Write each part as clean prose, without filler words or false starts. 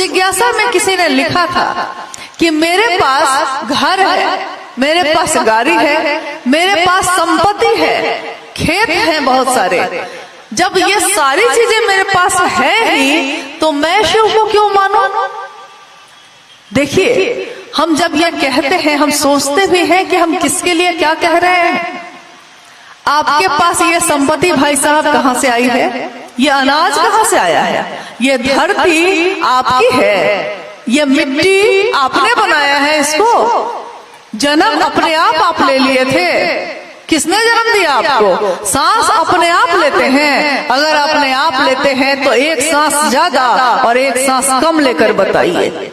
जिज्ञासा में किसी ने लिखा था कि मेरे पास घर है, मेरे पास गाड़ी है, मेरे पास संपत्ति है, खेत हैं बहुत सारे, जब ये सारी चीजें मेरे पास है ही तो मैं शिव को क्यों मानूं? देखिए, हम जब ये कहते हैं हम सोचते भी हैं कि हम किसके लिए क्या कह रहे हैं। आपके पास ये संपत्ति भाई साहब कहाँ से आई है? ये अनाज कहाँ से आया है? ये धरती आपकी है, ये मिट्टी आपने बनाया है, इसको जन्म अपने आप ले लिए थे। किसने जन्म दिया आपको? सांस अपने आप लेते हैं। अगर अपने आप लेते हैं तो एक सांस ज्यादा और एक सांस कम लेकर बताइए।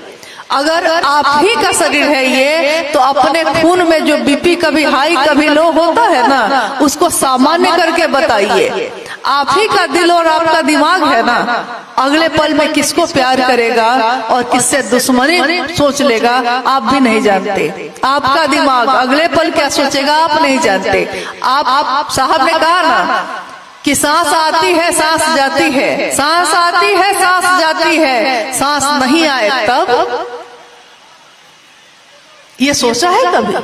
अगर आप ही का शरीर है ये, तो अपने खून में जो बीपी कभी हाई कभी लो होता है ना, उसको सामान्य करके बताइए। आप ही का दिल और आपका दिमाग है ना, अगले पल में किसको प्यार करेगा और किससे दुश्मनी सोच लेगा आप भी नहीं जानते। आपका दिमाग अगले पल क्या सोचेगा आप नहीं जानते। आप साहब ने कहा ना कि सांस आती है सांस जाती है, सांस आती है सांस जाती है, सांस नहीं आए तब? ये सोचा है कभी?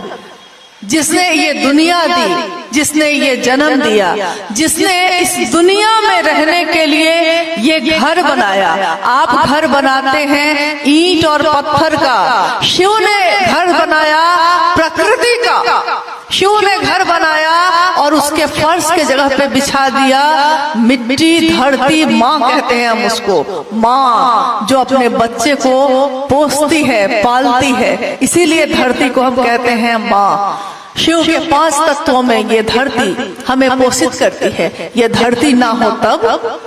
जिसने ये दुनिया दी, जिसने ये जन्म दिया, जिसने इस दुनिया में रहने के लिए ये घर बनाया। आप घर बनाते हैं ईंट और पत्थर का, शिव ने घर बनाया प्रकृति का। शिव ने घर बनाया और उसके फर्श के जगह पे बिछा दिया मिट्टी, धरती। माँ कहते हैं हम उसको, माँ जो अपने बच्चे को पोसती है, पालती है, इसीलिए धरती को हम कहते हैं माँ। शिव के 5 तत्वों में ये धरती हमें पोषित करती है। ये धरती ना हो तब,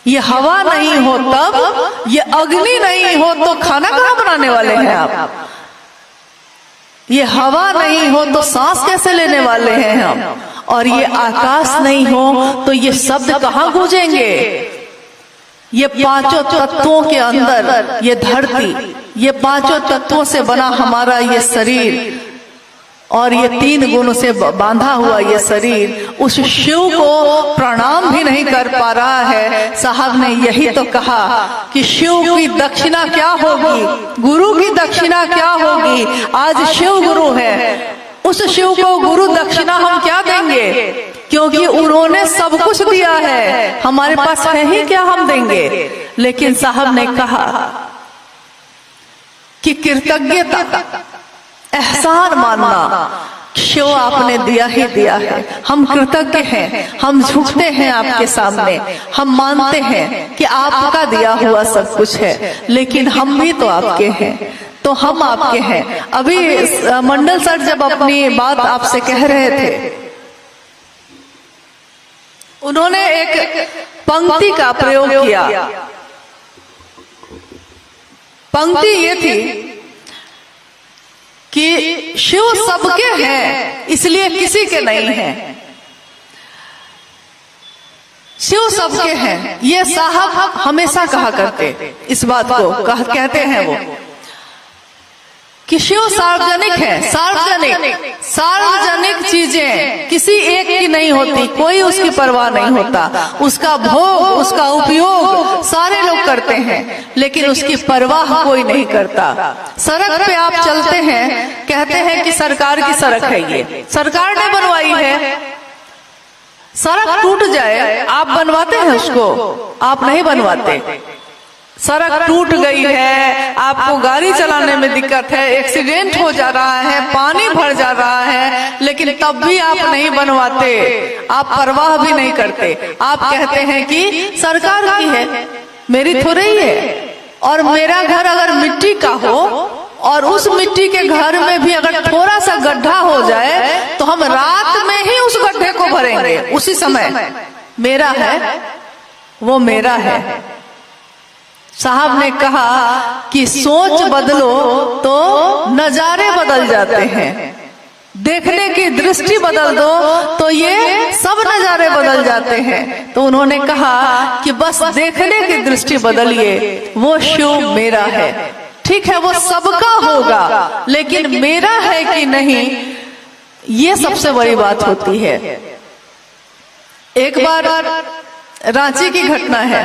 ये हवा नहीं हो तब, ये अग्नि नहीं हो तो खाना कहाँ बनाने वाले हैं आप? ये हवा नहीं हो तो सांस कैसे लेने वाले हैं हम? और ये आकाश नहीं हो तो ये शब्द कहाँ गूंजेंगे? ये 5 तत्वों के अंदर ये धरती, ये 5 तत्वों से बना हमारा ये शरीर और ये 3 गुणों से बांधा हुआ ये शरीर उस शिव को प्रणाम भी नहीं कर पा रहा है। साहब ने यही तो कहा कि शिव की दक्षिणा क्या होगी, गुरु की दक्षिणा क्या होगी। आज शिव गुरु है, उस शिव को गुरु दक्षिणा हम क्या देंगे? क्योंकि उन्होंने सब कुछ दिया है, हमारे पास है ही क्या हम देंगे। लेकिन साहब ने कहा कि कृतज्ञता, एहसान मानना, शिव आपने दिया ही दिया है, हम कृतज्ञ हैं, हम झुकते हैं आपके सामने, हम मानते हैं कि आपका दिया हुआ सब कुछ है, लेकिन हम भी तो आपके हैं, तो हम आपके हैं। अभी मंडल सर जब अपनी बात आपसे कह रहे थे, उन्होंने एक पंक्ति का प्रयोग किया। पंक्ति ये थी कि शिव सबके हैं इसलिए किसी के नहीं है। शिव सबके हैं, ये साहब हमेशा कहा करते, इस बात को कहते हैं वो कि शिव सार्वजनिक है। सार्वजनिक चीजें किसी एक की नहीं होती, कोई उसकी परवाह नहीं होता, उसका भोग, उसका उपयोग सारे लोग करते हैं, लेकिन उसकी परवाह कोई नहीं करता। सड़क पे आप चलते हैं, कहते हैं कि सरकार की सड़क है, ये सरकार ने बनवाई है। सड़क टूट जाए आप बनवाते हैं उसको? आप नहीं बनवाते। सड़क टूट गई है, आपको गाड़ी चलाने में दिक्कत है, एक्सीडेंट हो जा रहा है, पानी भर जा रहा है, लेकिन तब भी आप नहीं बनवाते, आप परवाह भी नहीं करते। आप कहते हैं कि सरकार की है, मेरी थोड़ी है। और मेरा घर अगर मिट्टी का हो और उस मिट्टी के घर में भी अगर थोड़ा सा गड्ढा हो जाए तो हम रात में ही उस गड्ढे को भरेंगे, उसी समय। मेरा है वो मेरा है। साहब ने कहा कि सोच बदलो तो नजारे बदल जाते हैं, देखने की दृष्टि बदल दो तो ये सब नजारे बदल जाते हैं। तो उन्होंने कहा कि बस देखने की दृष्टि बदलिए, वो शिव मेरा है। ठीक है, वो सबका होगा, लेकिन मेरा है कि नहीं, ये सबसे बड़ी बात होती है। एक बार रांची की घटना है,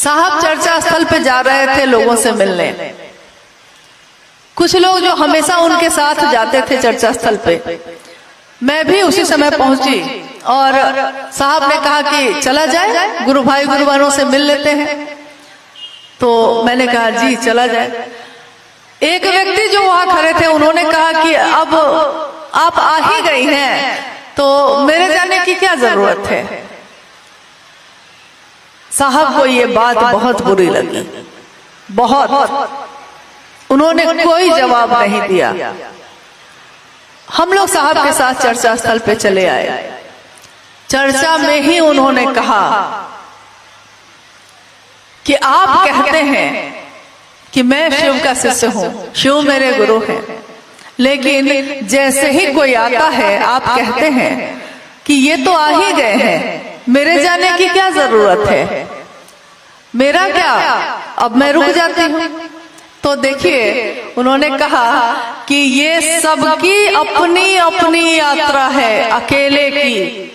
साहब चर्चा स्थल पे जा रहे थे लोगों से मिलने। कुछ लोग जो हमेशा उनके साथ जाते थे चर्चा स्थल पे, मैं भी उसी समय पहुंची और साहब ने कहा कि चला जाए, गुरु भाई गुरु बहनों से मिल लेते हैं। तो मैंने कहा जी चला जाए। एक व्यक्ति जो वहां खड़े थे उन्होंने कहा कि अब आप आ ही गई हैं तो मेरे जाने की क्या जरूरत है। साहब को ये बात बहुत बुरी लगी, बहुत। उन्होंने कोई जवाब नहीं दिया। हम लोग साहब के साथ चर्चा स्थल पे चले आए। चर्चा में ही उन्होंने कहा कि आप कहते हैं कि मैं शिव का शिष्य हूं, शिव मेरे गुरु हैं, लेकिन जैसे ही कोई आता है आप कहते हैं कि ये तो आ ही गए हैं, मेरे जाने की क्या जरूरत है, मेरा क्या, अब मैं रुक जाती हूँ। तो देखिए उन्होंने कहा कि ये सबकी अपनी अपनी यात्रा है, अकेले की।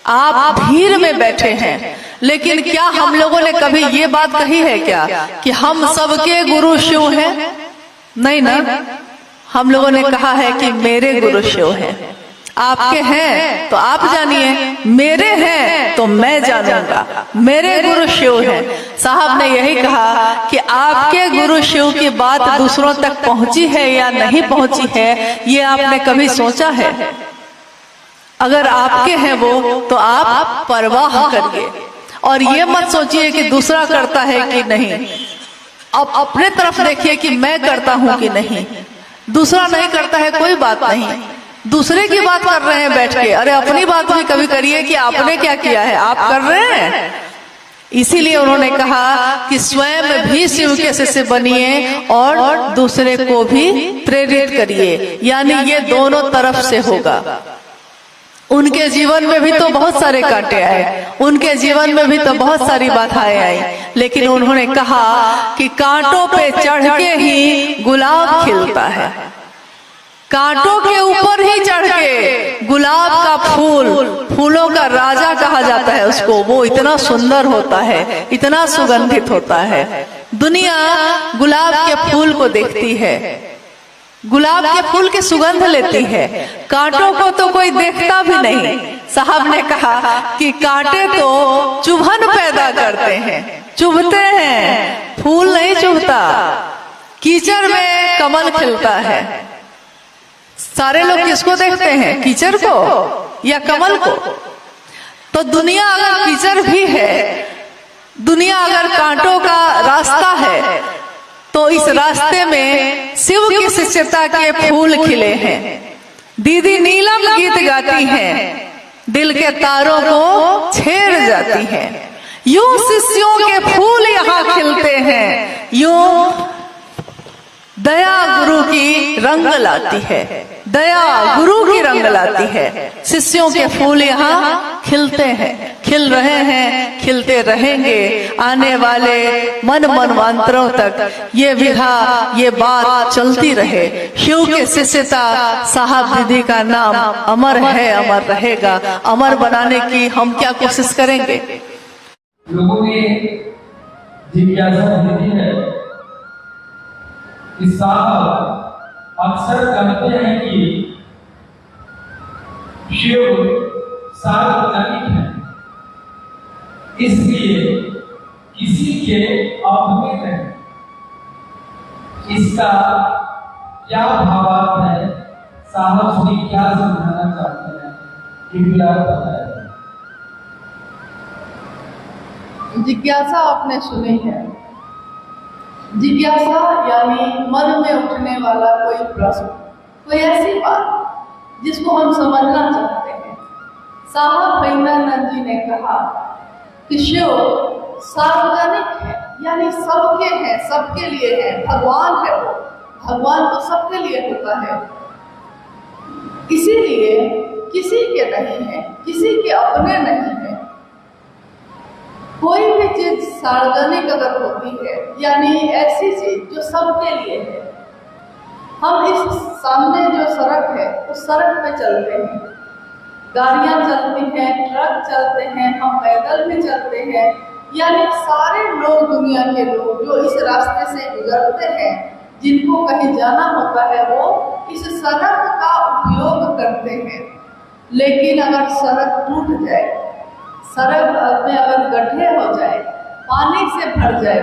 आप भीड़ में बैठे हैं, लेकिन क्या हम लोगों ने कभी ये बात कही है क्या कि हम सबके गुरु शिव हैं? नहीं ना। हम लोगों ने कहा है कि मेरे गुरु शिव हैं। आपके हैं तो आप जानिए, मेरे हैं तो मैं जानूंगा, मेरे गुरु शिव हैं। साहब ने यही कहा कि आपके गुरु शिव की बात दूसरों तक पहुंची है या नहीं पहुंची है, ये आपने कभी सोचा है? अगर आपके हैं वो तो आप परवाह करिए और ये मत सोचिए कि दूसरा करता है कि नहीं। अब अपने तरफ देखिए कि मैं करता हूं कि नहीं। दूसरा नहीं करता है कोई बात नहीं, दूसरे की बात कर रहे हैं बैठ के, अरे अपनी बात भी कभी करिए कि आपने क्या किया है, आप कर रहे हैं। इसीलिए उन्होंने कहा कि स्वयं भी शिव के शिष्य बनिए और दूसरे को भी प्रेरित करिए, यानी ये दोनों तरफ से होगा। उनके जीवन में भी तो बहुत सारे कांटे आए, उनके जीवन में भी तो बहुत सारी बाधाएं आई, लेकिन उन्होंने कहा कि कांटों पे चढ़ के ही गुलाब खिलता है। कांटों के ऊपर ही चढ़ के गुलाब का फूल, फूलों का राजा कहा जाता है उसको, वो इतना सुंदर होता है, इतना सुगंधित होता है। दुनिया गुलाब के फूल को देखती है, गुलाब के फूल की सुगंध लेती है, कांटों को तो कोई देखता भी नहीं। साहब ने कहा कि कांटे तो चुभन पैदा करते हैं, चुभते हैं, फूल नहीं चुभता। कीचड़ में कमल खिलता है। सारे लोग किसको देखते हैं, कीचड़ को या कमल को? तो दुनिया अगर कीचड़ भी है, दुनिया अगर कांटों का रास्ता है, तो इस रास्ते में शिव की शिष्यता के फूल खिले हैं। दीदी नीलम गीत गाती हैं, दिल के तारों को छेड़ जाती हैं। यूं शिष्यों के फूल यहाँ खिलते हैं, यूं दया गुरु की रंग लाती है, दया गुरु की रंग लाती है। शिष्यों के फूल यहाँ खिलते हैं, खिल रहे हैं, खिलते रहेंगे आने वाले मन मनवंतरों तक। ये विधा, ये बात चलती रहे। शिव के शिष्यता साहब दीदी का नाम अमर है, अमर रहेगा। अमर बनाने की हम क्या कोशिश करेंगे? लोगों ने जिज्ञासा दीदी है कि साहब अक्सर कहते हैं कि शिव सार्वजनिक है, इसलिए किसी के अपने नहीं। इसका क्या भावार्थ है? साहब जी क्या समझाना चाहते हैं, कृपया बताएं। जिज्ञासा आपने सुनी है। जिज्ञासा यानी मन में उठने वाला कोई प्रश्न, कोई ऐसी बात जिसको हम समझना चाहते हैं। साहब भैरवानंद जी ने कहा कि शिव सार्वजनिक है, यानी सबके हैं, सबके लिए है। भगवान है वो, भगवान तो सबके लिए होता है, इसीलिए किसी के नहीं है, किसी के अपने नहीं है। कोई भी चीज सार्वजनिक अगर होती है, यानी ऐसी चीज जो सबके लिए है। हम इस सामने जो सड़क है उस सड़क पे चलते हैं, गाड़ियां चलती हैं, ट्रक चलते हैं, हम पैदल भी चलते हैं, यानी सारे लोग, दुनिया के लोग जो इस रास्ते से गुजरते हैं, जिनको कहीं जाना होता है, वो इस सड़क का उपयोग करते हैं। लेकिन अगर सड़क टूट जाए, सड़क में अगर गड्ढे हो जाए, पानी से भर जाए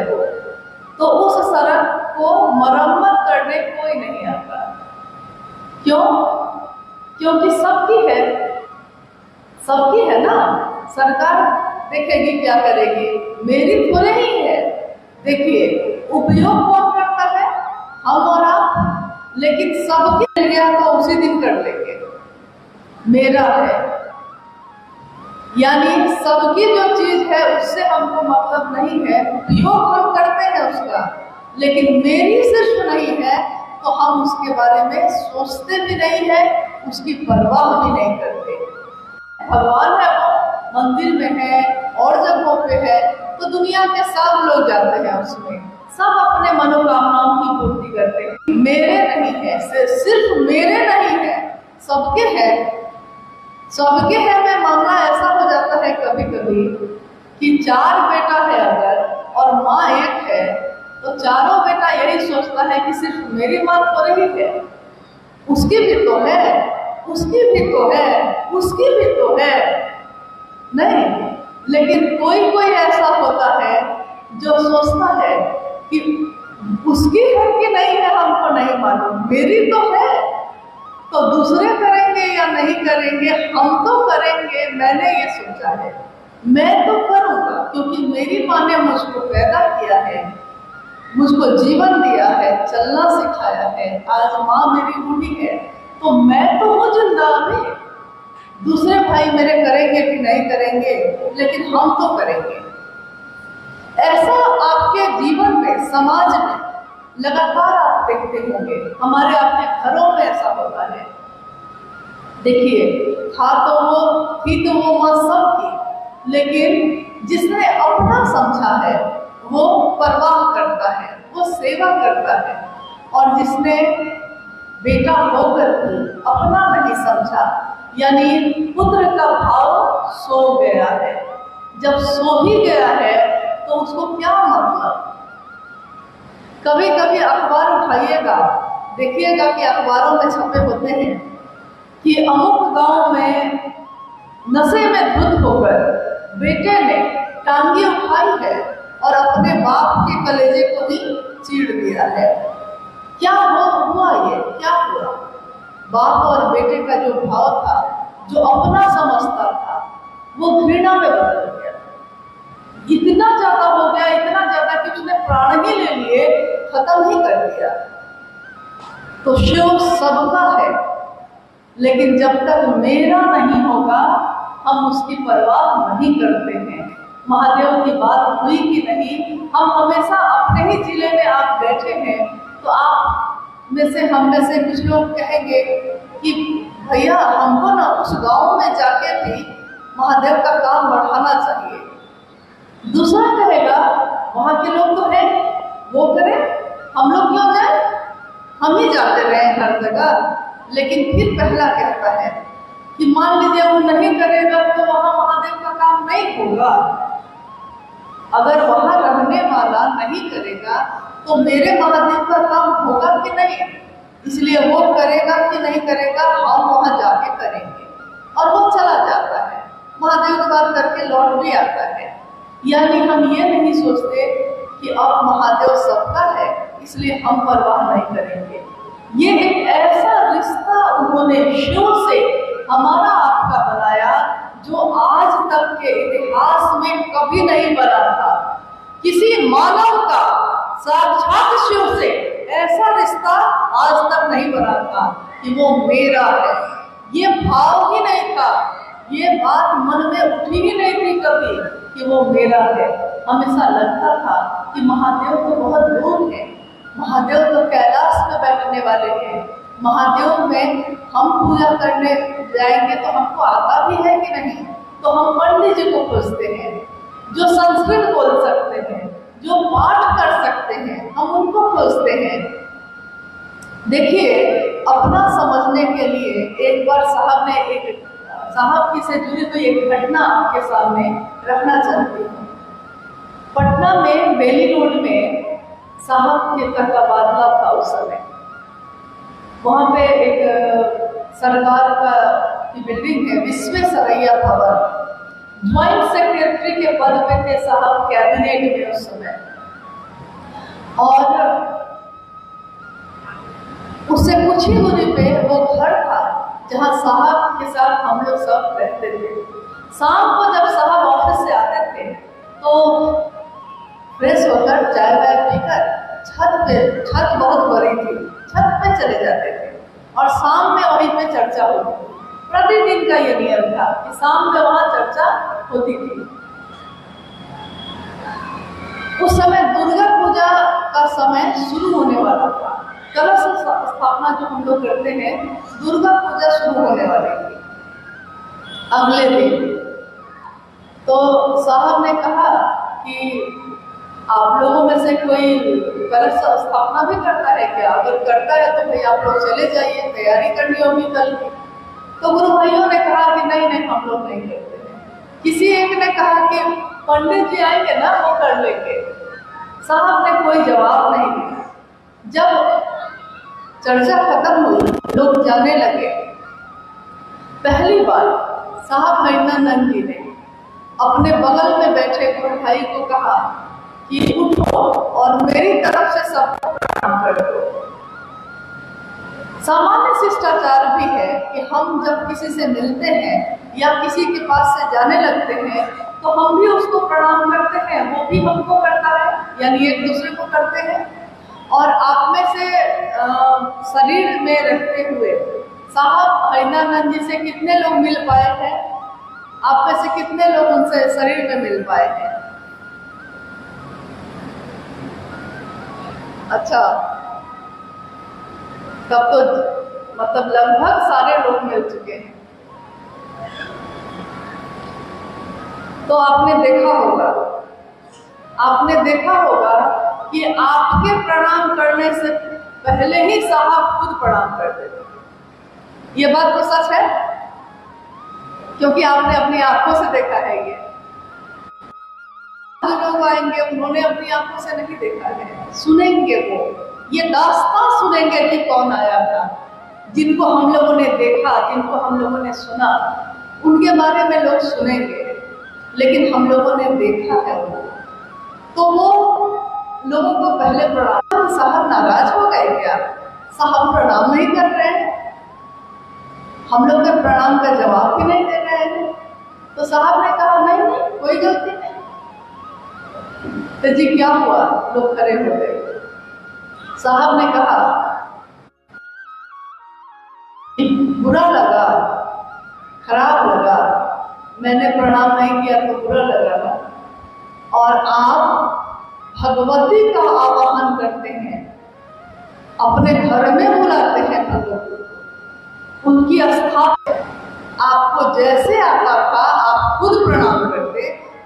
तो उस सड़क को मरम्मत करने कोई नहीं आता। क्यों? क्योंकि सबकी है ना। सरकार देखेगी क्या करेगी, मेरी थोड़े ही है। देखिए, उपयोग कौन करता है? हम और आप। लेकिन सबके मिल गया तो उसी दिन कर लेंगे, मेरा है। यानी सबकी जो चीज है उससे हमको मतलब नहीं है, उपयोग हम करते हैं उसका, लेकिन मेरी सिर्फ नहीं है तो हम उसके बारे में सोचते भी नहीं है, उसकी परवाह भी नहीं करते। भगवान है, वो मंदिर में है और जगहों पे है, तो दुनिया के सब लोग जाते हैं उसमें, सब अपने मनोकामनाओं की पूर्ति करते हैं। मेरे नहीं है, सिर्फ मेरे नहीं है, सबके है। सबके है में मामला ऐसा हो जाता है कभी कभी कि 4 बेटा है अगर और माँ 1 है, तो चारों बेटा यही सोचता है कि सिर्फ मेरी माँ तो रही है, उसकी भी तो है, उसकी भी तो है, उसकी भी तो है। नहीं, लेकिन कोई कोई ऐसा होता है जो सोचता है कि उसकी है कि नहीं है हमको नहीं मालूम, मेरी तो है, तो दूसरे करेंगे या नहीं करेंगे, हम तो करेंगे। मैंने ये सोचा है, मैं तो करूँगा, क्योंकि मेरी माँ ने मुझको पैदा किया है, मुझको जीवन दिया है, चलना सिखाया है। आज माँ मेरी बूढ़ी है तो मैं तो हूँ जिंदा अभी। दूसरे भाई मेरे करेंगे कि नहीं करेंगे, लेकिन हम तो करेंगे। ऐसा आपके जीवन में, समाज में लगातार आप देखते होंगे, हमारे आपके घरों में ऐसा होता है। देखिए, थी तो वो माँ सबकी, लेकिन जिसने अपना समझा है वो परवाह करता है, वो सेवा करता है। और जिसने बेटा होकर भी अपना नहीं समझा, यानी पुत्र का भाव सो गया है। जब सो ही गया है तो उसको क्या मतलब। कभी कभी अखबार उठाइएगा, देखिएगा कि अखबारों में छपे होते हैं कि अमुक गांव में नशे में धुत होकर बेटे ने टांगी उठाई है और अपने बाप के कलेजे को ही चीर दिया है। क्या हुआ ये, क्या हुआ? बाप और बेटे का जो भाव था, जो अपना समझता था, वो घृणा में बदल गया। इतना ज्यादा हो गया, इतना ज्यादा कि उसने प्राण ही ले लिए, खत्म ही कर दिया। तो शिव सबका है, लेकिन जब तक मेरा नहीं होगा हम उसकी परवाह नहीं करते हैं। महादेव की बात हुई कि नहीं, हम हमेशा अपने ही जिले में आप बैठे हैं तो आप में से, हम में से कुछ लोग कहेंगे कि भैया हमको ना उस गांव में जाके भी महादेव का काम बढ़ाना चाहिए। दूसरा कहेगा वहाँ के लोग तो हैं, वो करें, हम लोग क्यों जाए, हम ही जाते रहे हर जगह। लेकिन फिर पहला कहता है कि मान लीजिए वो नहीं करेगा तो वहाँ महादेव का काम नहीं होगा। अगर वहाँ रहने वाला नहीं करेगा तो मेरे महादेव का काम होगा कि नहीं, इसलिए वो करेगा कि नहीं करेगा, हम वहाँ जाके करेंगे। और वो चला जाता है, महादेव की बात करके लौट भी आता है। यानी हम ये नहीं सोचते कि अब महादेव सबका है इसलिए हम परवाह नहीं करेंगे। ये एक ऐसा रिश्ता उन्होंने शिव से हमारा आपका बनाया जो आज तक के इतिहास में कभी नहीं बना था। किसी मानव का साक्षात शिव से ऐसा रिश्ता आज तक नहीं बना था कि वो मेरा है। ये भाव ही नहीं था, ये बात मन में उठी ही नहीं थी कभी कि वो मेरा है। हमेशा लगता था कि महादेव तो बहुत दूर है, महादेव तो कैलाश में बैठने वाले हैं, महादेव में हम पूजा करने जाएंगे तो हमको आता भी है कि नहीं। तो हम पंडित जी को खोजते हैं जो संस्कृत बोल सकते हैं, जो पाठ कर सकते हैं, हम उनको खोजते हैं। देखिए, अपना समझने के लिए एक बार साहब की से जुड़ी हुई एक घटना आपके सामने रखना चाहती हूँ। बेली रोड में साहब के तबादला था उस समय। वहाँ पे एक सरकार का की बिल्डिंग है, विश्वेश्वरैया भवन। ज्वाइंट सेक्रेटरी के पद पे थे साहब कैबिनेट में उस समय। और उससे कुछ ही दूरी पे वो घर था जहाँ साहब के साथ हम लोग सब रहते थे। शाम को जब साहब ऑफिस से आते थे तो फ्रेश होकर चाय वाय पीकर छत बहुत बड़ी थी, छत पे चले जाते थे और शाम में वहीं पे चर्चा होती थी। प्रतिदिन का ये नियम था कि शाम में वहाँ चर्चा होती थी। उस समय दुर्गा पूजा का समय शुरू होने वाला था। कलश स्थापना जो हम लोग करते हैं, दुर्गा पूजा शुरू होने वाली थी अगले दिन। तो साहब ने कहा कि आप लोगों में से कोई कलश स्थापना भी करता है क्या? अगर करता है तो भाई आप लोग चले जाइए, तैयारी करनी होगी कल की। तो गुरु भाइयों ने कहा कि नहीं हम लोग नहीं करते हैं। किसी एक ने कहा कि पंडित जी आएंगे ना, वो कर लेंगे। साहब ने कोई जवाब नहीं दिया। जब चर्चा खत्म हुई, लोग जाने लगे। पहली बार साहब महिमानंद जी ने अपने बगल में बैठे गुरु भाई को कहा कि उठो और मेरी तरफ से सबको प्रणाम कर दो। सामान्य शिष्टाचार भी है कि हम जब किसी से मिलते हैं या किसी के पास से जाने लगते हैं तो हम भी उसको प्रणाम करते हैं, वो भी हमको करता है, यानी एक दूसरे को करते हैं। और आप में से शरीर में रहते हुए साहब महिमानंद जी से कितने लोग मिल पाए हैं? आप में से कितने लोग उनसे शरीर में मिल पाए हैं? अच्छा, तब तो मतलब लगभग सारे लोग मिल चुके हैं। तो आपने देखा होगा कि आपके प्रणाम करने से पहले ही साहब खुद प्रणाम करते थे। ये बात तो सच है, क्योंकि आपने अपनी आंखों से देखा है। ये जो लोग आएंगे उन्होंने अपनी आंखों से नहीं देखा है, सुनेंगे वो, ये दास्तां सुनेंगे कि कौन आया था। जिनको हम लोगों ने देखा, जिनको हम लोगों ने सुना, उनके बारे में लोग सुनेंगे, लेकिन हम लोगों ने देखा है उनको। तो वो लोगों को पहले प्रणाम। साहब नाराज हो गए क्या? साहब प्रणाम नहीं कर रहे हैं, हम लोग के प्रणाम का जवाब भी नहीं दे रहे हैं। तो साहब ने कहा नहीं कोई गलती नहीं। तो जी क्या हुआ? लोग खड़े हो गए। साहब ने कहा बुरा लगा, खराब लगा, मैंने प्रणाम नहीं किया तो बुरा लगा ना। और आप भगवती का आवाहन करते हैं, अपने घर में बुलाते हैं भगवती को, उनकी स्थापना। आपको जैसे आता था आप खुद प्रणाम करते,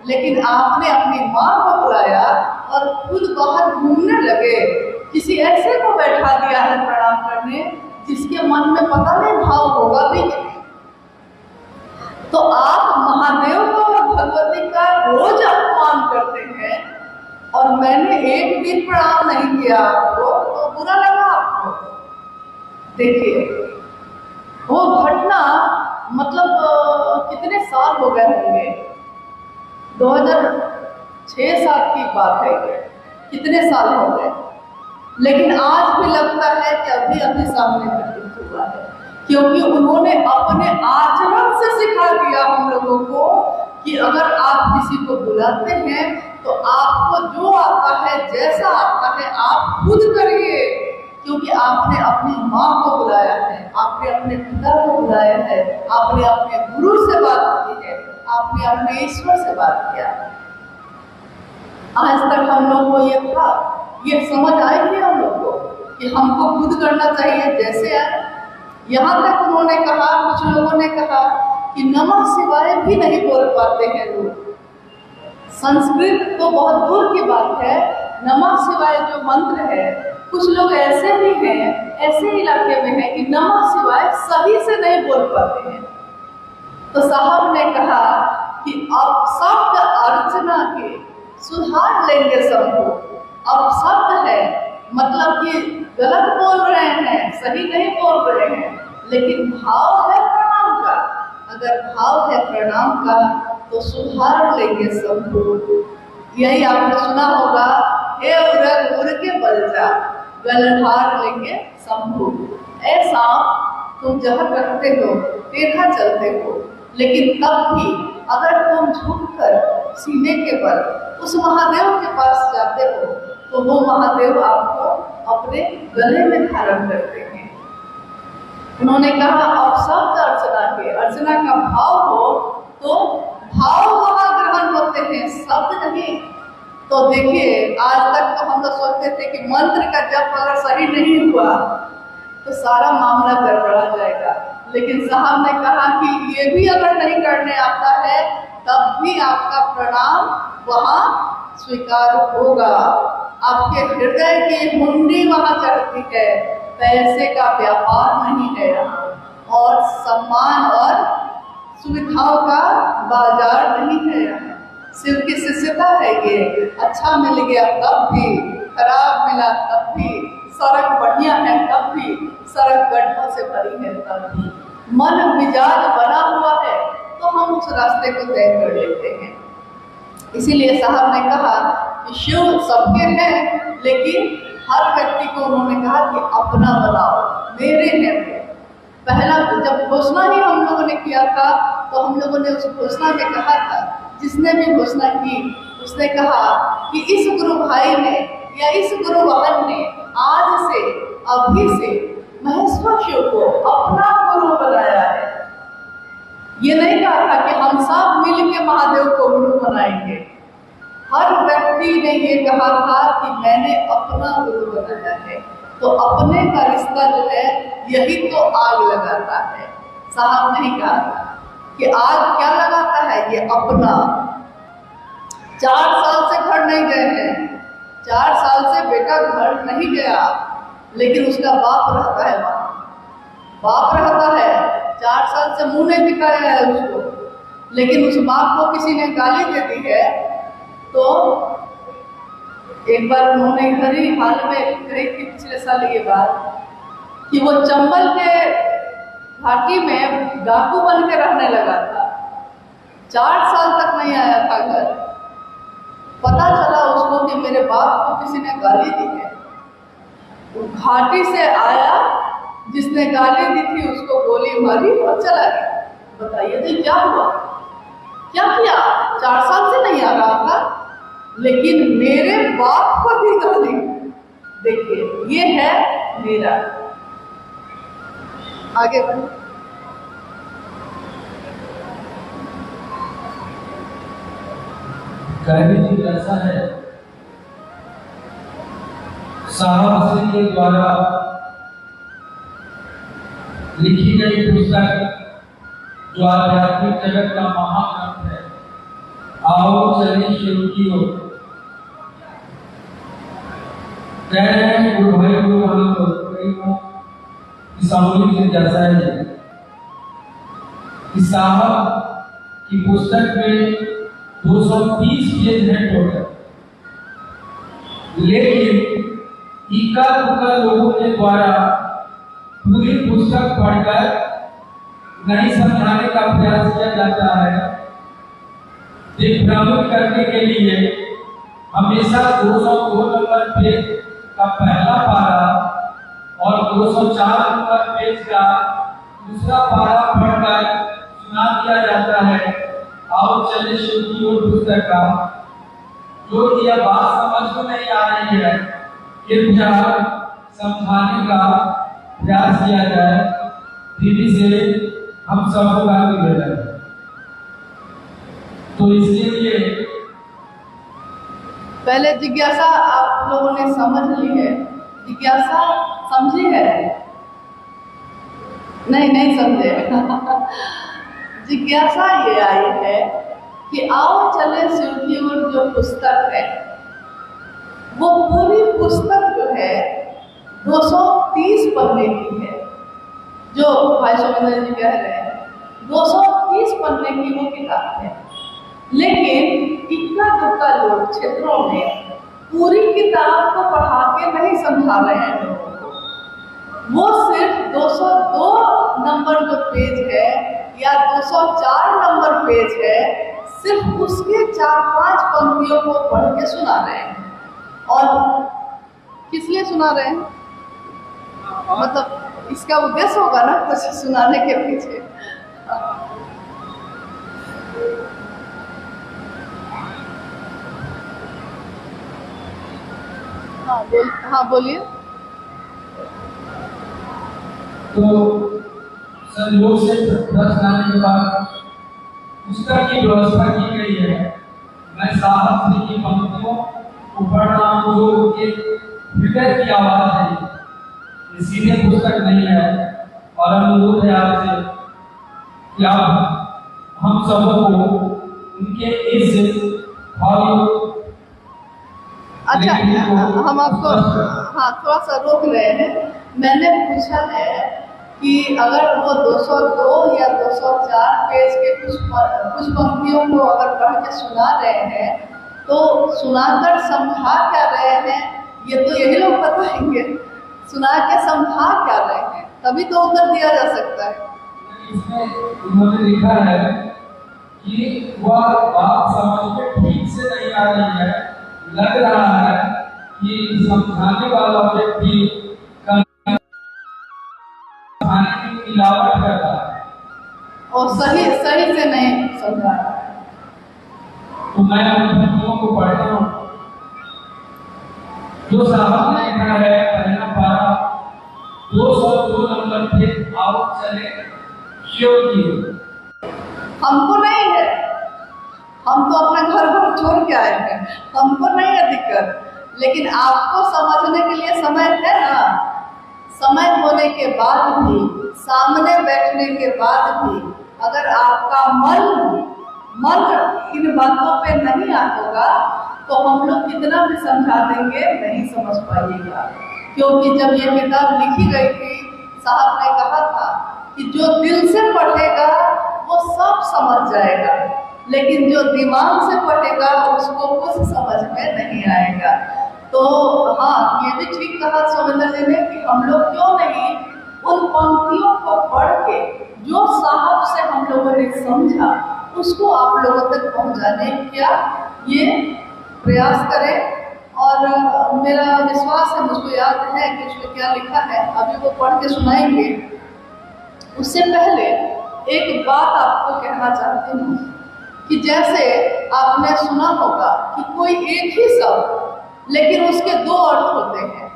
लेकिन आपने अपनी माँ को बुलाया और खुद बाहर घूमने लगे। किसी ऐसे को बैठा दिया है प्रणाम करने जिसके मन में पता नहीं भाव होगा भी कि नहीं। तो आप महादेव को और भगवती का रोज अपमान करते हैं और मैंने एक दिन प्रणाम नहीं किया आपको तो बुरा लगा आपको। देखिए वो घटना मतलब कितने साल हो गए होंगे, 2006-7 की बात है, कितने साल हो गए, लेकिन आज भी लगता है कि अभी अभी सामने घटित हुआ है। क्योंकि उन्होंने अपने आचरण से सिखा दिया हम लोगों को कि अगर आप किसी को बुलाते हैं तो आपको जो आता है, जैसा आता है, आप खुद करिए। क्योंकि आपने अपनी माँ को बुलाया है, आपने अपने पिता को बुलाया है, आपने अपने गुरु से बात की है, आपने अपने ईश्वर से बात किया। आज तक हम लोग को ये समझ आई थी हम लोग को कि हमको खुद करना चाहिए जैसे आए। यहाँ तक उन्होंने कहा, कुछ लोगों ने कहा कि नमः शिवाय भी नहीं बोल पाते हैं लोग। संस्कृत तो बहुत दूर की बात है, नमः शिवाय जो मंत्र है, कुछ लोग ऐसे भी हैं, ऐसे इलाके में हैं कि नमः शिवाय सही से नहीं बोल पाते हैं। तो साहब ने कहा कि आप शब्द अर्चना के सुधार लेंगे सबको। अब शब्द है, मतलब कि गलत बोल रहे हैं, सही नहीं बोल रहे हैं, लेकिन भाव है प्रणाम का। अगर भाव है प्रणाम का तो सुधार लेंगे सबको। यही आपने सुना होगा, हे उरग उड़ के बल जा, गलधार लेंगे शंभू। ऐसा तुम जहाँ करते हो, टेढ़ा चलते हो, लेकिन तब भी अगर तुम झुककर सीने के बल उस महादेव के पास जाते हो तो वो महादेव आपको अपने गले में धारण करते हैं। उन्होंने कहा अब शब्द अर्चना के, अर्चना का भाव हो तो भाव वहां ग्रहण होते हैं, शब्द नहीं। तो देखिए, आज तक तो हम लोग सोचते थे कि मंत्र का जप अगर सही नहीं हुआ तो सारा मामला गड़बड़ा जाएगा, लेकिन साहब ने कहा कि ये भी अगर नहीं करने आता है तब भी आपका प्रणाम वहाँ स्वीकार होगा। आपके हृदय की मुंडी वहाँ चढ़ती है। पैसे का व्यापार नहीं है यहाँ, और सम्मान और सुविधाओं का बाजार नहीं है यहाँ। सिर्फ की शिष्यता है ये। अच्छा मिल गया तब भी, खराब मिला तब भी, सड़क बढ़िया है तब भी, सड़क गड्ढों से भरी है तब भी, मन मिजाज बना हुआ है तो हम उस रास्ते को तय कर लेते हैं। इसीलिए साहब ने कहा कि शिव सबके हैं, लेकिन हर व्यक्ति को उन्होंने कहा कि अपना बनाओ, मेरे हैं वो। पहला जब घोषणा ही हम लोगों ने किया था तो हम लोगों ने उस घोषणा में कहा था, जिसने भी घोषणा की उसने कहा कि इस गुरु भाई ने या इस गुरु बहन ने आज से, अभी से महेश्वर शिव को अपना गुरु बनाया है। ये नहीं कहा था कि हम सब मिल के महादेव को गुरु बनाएंगे। हर व्यक्ति ने ये कहा था कि मैंने अपना गुरु बनाया है। तो अपने का रिश्ता जो है यही तो आग लगाता है। साहब नहीं कहा था कि आग क्या लगाता है, ये अपना। 4 साल से घर नहीं गए हैं, 4 साल से बेटा घर नहीं गया, लेकिन उसका बाप रहता है वहाँ, बाप रहता है। 4 साल से मुंह नहीं दिखाया है उसको, लेकिन उस बाप को किसी ने गाली दे दी है। तो एक बार उन्होंने इधर ही हाल में कही थी, पिछले साल ये बात, कि वो चंबल के घाटी में डाकू बन के रहने लगा था। 4 साल तक नहीं आया था घर। पता चला उसको कि मेरे बाप को किसी ने गाली दी है। वो घाटी से आया, जिसने गाली दी थी उसको गोली मारी और चला गया। बताइए तो क्या हुआ, क्या किया? 4 साल से नहीं आ रहा था, लेकिन मेरे बाप को भी गाली। देखिए, ये है मेरा। आगे बढ़े। कहने की ऐसा है, साहब श्री के द्वारा लिखी गई पुस्तक जो आध्यात्मिक जगत का महाग्रंथ है, आओ चले शिव की ओर। कह रहे हैं गुरु भाई गुरु हम सामूहिक से जैसा है कि साहब की पुस्तक में 230 पेज है टोटल, लेकिन इक्का दुक्का लोगों के द्वारा पूरी पुस्तक पढ़कर नहीं समझाने का प्रयास किया जाता है। दिग्भ्रमित करने के लिए हमेशा 202 नंबर पेज का पहला पारा और 204 नंबर पेज का दूसरा पारा पढ़कर सुना दिया जाता है। आओ चले शिव की ओर पुस्तक का, जो यह बात समझ में नहीं आ रही है, कृपया समझाने का प्रयास किया जाए। दीदी से हम सबको गाली दे रहे हैं, तो इसके लिए पहले जिज्ञासा आप लोगों ने समझ ली है। जिज्ञासा समझी है? नहीं समझे। जिज्ञासा ये आई है कि आओ चले शिव की ओर जो पुस्तक है, वो पूरी पुस्तक जो है 230 पन्ने की है। जो भाई सोमेंद्र जी कह रहे हैं 230 पन्ने की वो किताब है। लेकिन इक्का दुक्का लोग क्षेत्रों में पूरी किताब को पढ़ा के नहीं समझा रहे हैं लोगों को। वो सिर्फ 202 नंबर जो पेज है या 204 नंबर पेज है, सिर्फ उसके 4-5 पंक्तियों को पढ़ के सुना रहे हैं। और किस लिए सुना रहे हैं? मतलब इसका उद्देश्य होगा ना कुछ सुनाने के पीछे। हाँ बोलिए। तो संयोग से 10 आने के बाद पुस्तक की व्यवस्था की गई है। मैं साहब जी की पंक्तियों को पढ़ रहा हूँ जो एक हृदय की आवाज है, ये सीधे पुस्तक नहीं है। और अनुरोध है आपसे कि आप हम सबको उनके इस भाव। अच्छा, हम आपको थोड़ा सा रोक रहे हैं। मैंने पूछा है कि अगर वो 202 या 204 पेज के कुछ पंक्तियों को अगर पढ़ के सुना रहे हैं तो सुनाकर समझा क्या रहे हैं, ये तो यही लोग बताएंगे। सुना के समझा क्या रहे हैं, तभी तो उत्तर दिया जा सकता है। इसमें उन्होंने लिखा है कि वह बात समझ में ठीक से नहीं आ रही है, लग रहा है कि समझाने वाला व्यक्ति खाने की मिलावट कर रहा है और सही से नहीं समझा रहा है। तो मैं उन पंक्तियों को पढ़ता हूँ जो साहब ने लिखा है। पहला पारा 202 नंबर पे आओ चले शिव की। हमको नहीं है, हम तो अपना घर भर छोड़ के आए हैं, हमको नहीं है दिक्कत। लेकिन आपको समझने के लिए समय है ना। समय होने के बाद भी, सामने बैठने के बाद भी अगर आपका मन इन बातों पे नहीं होगा तो हम लोग कितना भी समझा देंगे नहीं समझ पाइएगा। क्योंकि जब ये किताब लिखी गई थी, साहब ने कहा था कि जो दिल से पढ़ेगा वो सब समझ जाएगा, लेकिन जो दिमाग से पढ़ेगा उसको कुछ समझ में नहीं आएगा। तो हाँ, ये भी ठीक कहा सोमेंद्र जी ने कि हम लोग क्यों नहीं उन पंक्तियों को पढ़ के जो साहब से हम लोगों ने समझा उसको आप लोगों तक पहुंचाने का ये प्रयास करें। और मेरा विश्वास है, मुझको याद है कि उसमें क्या लिखा है, अभी वो पढ़ के सुनाएंगे। उससे पहले एक बात आपको कहना चाहती हूँ कि जैसे आपने सुना होगा कि कोई एक ही शब्द लेकिन उसके 2 अर्थ होते हैं।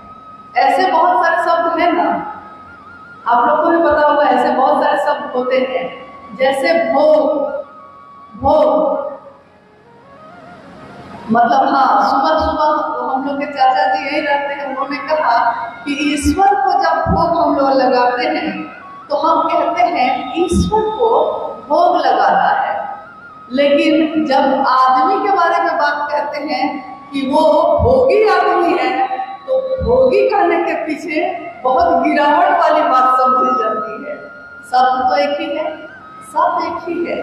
ऐसे बहुत सारे शब्द हैं ना, आप लोग को भी पता होगा, ऐसे बहुत सारे शब्द होते हैं। जैसे भोग मतलब हाँ, सुबह हम लोग के चाचा जी यही रहते हैं, उन्होंने कहा कि ईश्वर को जब भोग हम लोग लगाते हैं तो हम कहते हैं ईश्वर को भोग लगाना है। लेकिन जब आदमी के बारे में बात कहते हैं कि वो भोगी आदमी है, तो भोगी कहने के पीछे बहुत गिरावट वाली बात समझी जाती है। शब्द तो एक ही है, शब्द एक ही है,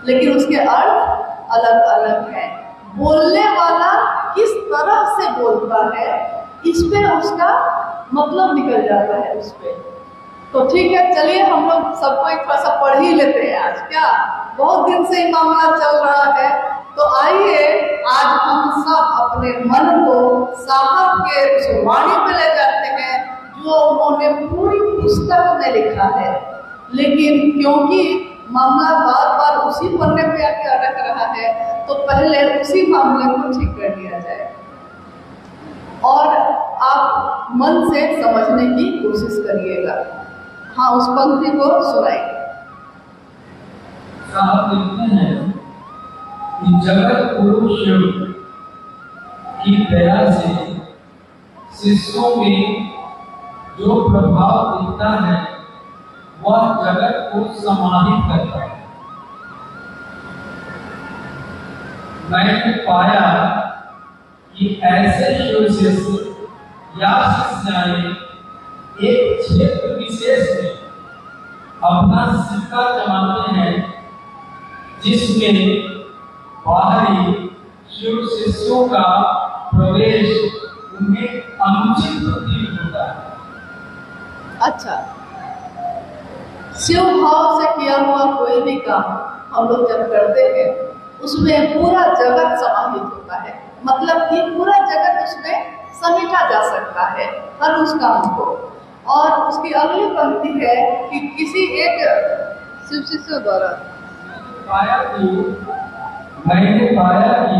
लेकिन उसके अर्थ अलग अलग हैं। बोलने वाला किस तरह से बोलता है, इस पे उसका मतलब निकल जाता है उस पे। तो ठीक है, चलिए हम लोग सबको एक थोड़ा सा पढ़ ही लेते हैं आज। क्या बहुत दिन से ही मामला चल रहा है, तो आइए आज हम सब अपने मन को साहब के उस वाणी पे ले जाते हैं जो उन्होंने पूरी पुस्तक में लिखा है। लेकिन क्योंकि मामला बार बार उसी पन्ने पे आके अटक रहा है, तो पहले उसी मामले को ठीक कर दिया जाए और आप मन से समझने की कोशिश करिएगा। हाँ, उस पंक्ति को सुनाइए। साहब लिखते हैं कि जगत गुरु शिव की दया से शिष्यों में जो प्रभाव दिखता है वह जगत को समाहित करता है। मैंने पाया कि ऐसे शिव शिष्य या शिष्याएं एक क्षेत्र विशेष में अपना सिक्का जमाते हैं जिसमें बाहरी शिव शिष्यों का प्रवेश उन्हें अनुचित प्रतीत होता है। अच्छा, शिव भाव से किया हुआ कोई भी काम हम लोग जब करते हैं उसमें पूरा जगत समाहित होता है, मतलब कि पूरा जगत उसमें समेटा जा सकता है हर उस काम को। और उसकी अगली पंक्ति है कि किसी एक शिव शिष्य द्वारा मैंने पाया कि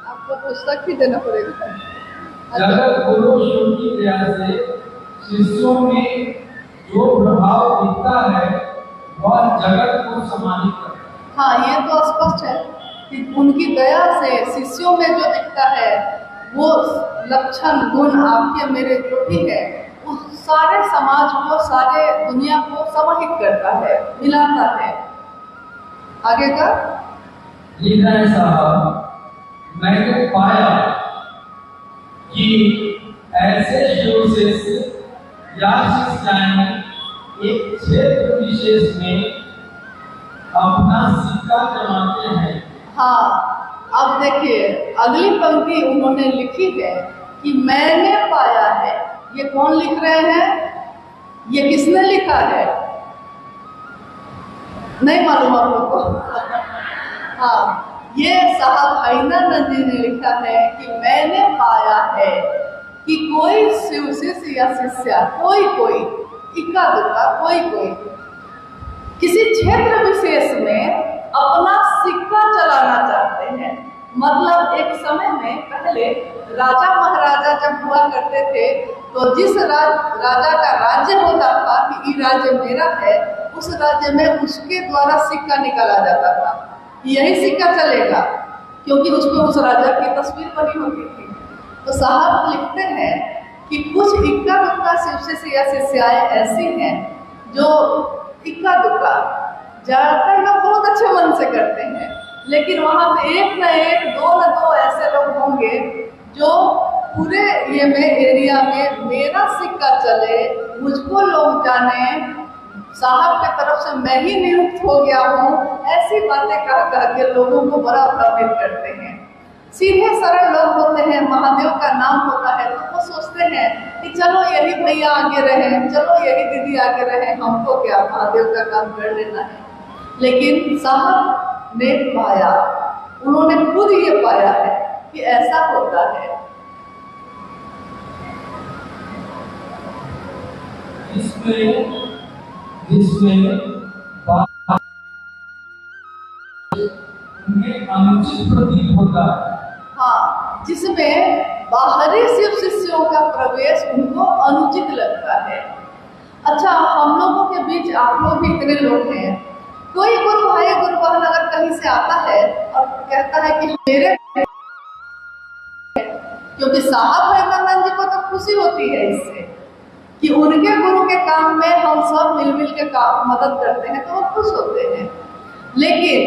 आपको पुस्तक ही देना पड़ेगा। जगत गुरु शिव की दया से शिष्यों में जो प्रभाव दिखता है वह जगत को समाहित करता है। हाँ, ये तो स्पष्ट है कि उनकी दया से शिष्यों में जो दिखता है वो लक्षण गुण आपके मेरे जो भी है वो सारे समाज को, सारे दुनिया को समाहित करता है, मिलाता है। आगे का लिख रहे हैं साहब, मैंने पाया कि ऐसे शिव शिष्य या शिष्याएं एक क्षेत्र विशेष में अपना सिक्का जमाते हैं। हाँ, अब देखिए अगली पंक्ति उन्होंने लिखी है कि मैंने पाया है। ये कौन लिख रहे हैं? ये किसने लिखा है? नहीं मालूम आप लोग को? हाँ, ये साहब हैदराबाद जी ने लिखा है कि मैंने पाया है कि कोई शिव शिष्य या शिष्या कोई इक्का दुक्का कोई किसी क्षेत्र विशेष में अपना सिक्का चलाना चाहते हैं। मतलब एक समय में पहले राजा महाराजा जब हुआ करते थे तो जिस राजा का राज्य होता था कि ये राज्य मेरा है, उस राज्य में उसके द्वारा सिक्का निकाला जाता था। यही सिक्का चलेगा क्योंकि उसमें उस राजा की तस्वीर बनी होती थी। तो साहब लिखते हैं कि कुछ इक्का दुक्का शिष्य या शिष्याएं ऐसी हैं जो इक्का दुक्का ज्यादातर लोग बहुत अच्छे मन से करते हैं, लेकिन वहाँ पे एक न एक दो न दो ऐसे लोग होंगे जो पूरे ये में एरिया में मेरा सिक्का चले, मुझको लोग जाने, साहब की तरफ से मैं ही नियुक्त हो गया हूँ, ऐसी बातें कह के लोगों को बड़ा प्रभावित करते हैं। सीधे सरल लोग होते हैं, महादेव का नाम होता है तो वो सोचते हैं कि चलो यही भैया आगे रहे, चलो यही दीदी आगे रहे, हमको क्या महादेव का काम कर लेना है। लेकिन साहब ने पाया, उन्होंने खुद ये पाया है कि ऐसा होता है। जिसमें अनुचित प्रतीत होता है। हाँ, जिसमें बाहरी शिव शिष्यों का प्रवेश उनको अनुचित लगता है। अच्छा, हम लोगों के बीच आप लोग भी इतने लोग हैं, कोई गुरु भाई गुरु बहन अगर कहीं से आता है और कहता है कि मेरे, क्योंकि साहब हैदराबाद जी को तो खुशी होती है इससे कि उनके गुरु के काम में हम सब मिलजुल के काम मदद करते हैं तो वो खुश होते हैं। लेकिन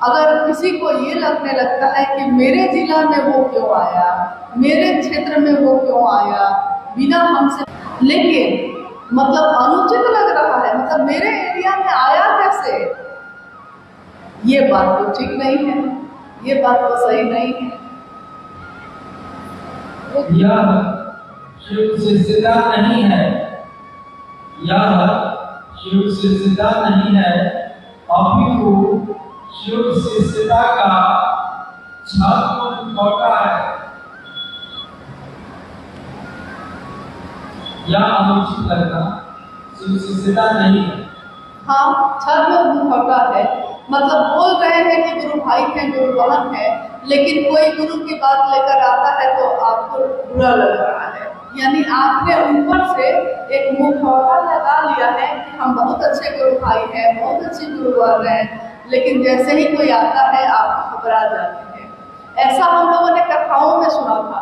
अगर किसी को ये लगने लगता है कि मेरे जिला में वो क्यों आया, मेरे क्षेत्र में वो क्यों आया बिना हमसे, लेकिन मतलब अनुचित लग रहा है, मतलब मेरे एरिया में आया कैसे, ये बात तो ठीक नहीं है, ये बात तो सही नहीं है। यह शिव शिष्यता नहीं है, यह शिव शिष्यता नहीं है, अपितु शिव शिष्यता का छद्म मुखौटा है। यह अनुचित लगना शिव शिष्यता नहीं है। हाँ, छद्म मुखौटा है, मतलब बोल रहे हैं कि गुरु भाई हैं, गुरु बहन है, लेकिन कोई गुरु की बात लेकर आता है तो आपको बुरा लग रहा है, यानी आपने ऊपर से एक मुखौटा लगा लिया है कि हम बहुत अच्छे गुरु भाई हैं, बहुत अच्छे गुरु बन रहे हैं, लेकिन जैसे ही कोई आता है आप घबरा जाते हैं। ऐसा हम लोगों ने कथाओं में सुना था।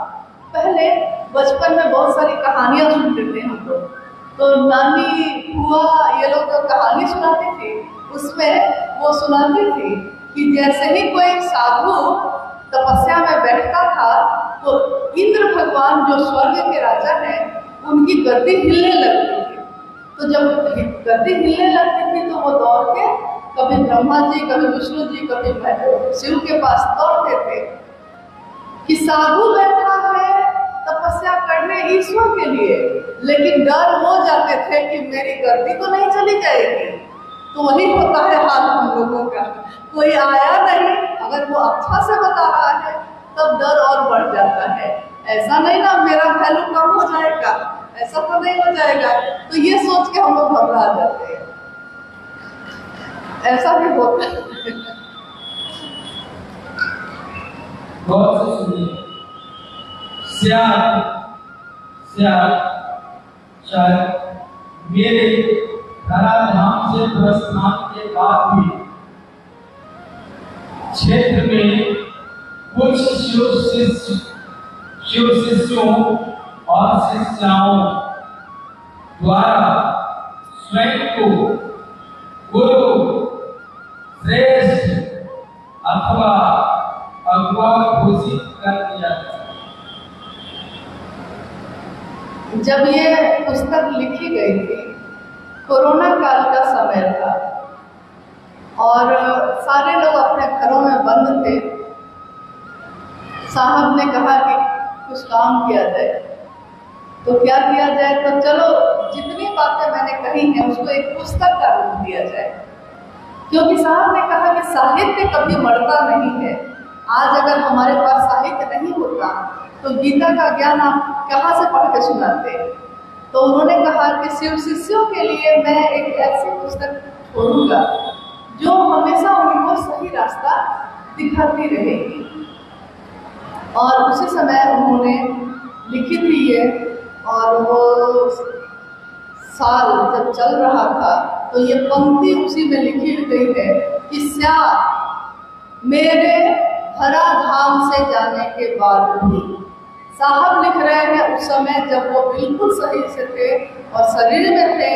पहले बचपन में बहुत सारी कहानियां सुनते थे हम लोग, तो नानी बुआ ये लोग जो कहानी सुनाती थी उसमें वो सुनाती थी कि जैसे ही कोई साधु तपस्या में बैठता था तो इंद्र भगवान जो स्वर्ग के राजा हैं उनकी गद्दी हिलने लगती थी। तो जब गद्दी हिलने लगती थी तो वो दौड़ के कभी ब्रह्मा जी, कभी विष्णु जी, कभी शिव के पास दौड़ते थे कि साधु बैठा है तपस्या करने ईश्वर के लिए, लेकिन डर हो जाते थे कि मेरी गर्दी तो नहीं चली जाएगी। तो वही होता है हाल हम लोगों का, कोई आया नहीं, अगर वो अच्छा से बता रहा है तब डर और बढ़ जाता है। ऐसा नहीं ना मेरा वैल्यू कम हो जाएगा, ऐसा तो नहीं हो जाएगा, तो ये सोच के हम लोग घबरा जाते हैं। ऐसा भी होता है। गौर से सुनिए, शायद मेरे धराधाम से प्रस्थान के बाद भी क्षेत्र में कुछ शिव शिष्यों और शिष्याओं द्वारा स्वयं को गुरु, श्रेष्ठ अथवा अगुआ घोषित कर दिया। जब ये पुस्तक लिखी गई थी, कोरोना काल का समय था और सारे लोग अपने घरों में बंद थे। साहब ने कहा कि कुछ काम किया जाए, तो क्या किया जाए, तो चलो जितनी बातें मैंने कही हैं उसको एक पुस्तक का रूप दिया जाए, क्योंकि साहब ने कहा कि साहित्य कभी मरता नहीं है। आज अगर हमारे पास साहित्य नहीं होता तो गीता का ज्ञान आप कहाँ से पढ़ के सुनाते। तो उन्होंने कहा कि शिव शिष्यों के लिए मैं एक ऐसी पुस्तक छोड़ूंगा जो हमेशा उनको सही रास्ता दिखाती रहेगी। और उसी समय उन्होंने लिखी थी ये, और वो साल जब चल रहा था तो ये पंक्ति उसी में लिखी गई है कि श्याम मेरे हरा धाम से जाने के बाद भी। साहब लिख रहे हैं उस समय जब वो बिल्कुल सही से थे और शरीर में थे,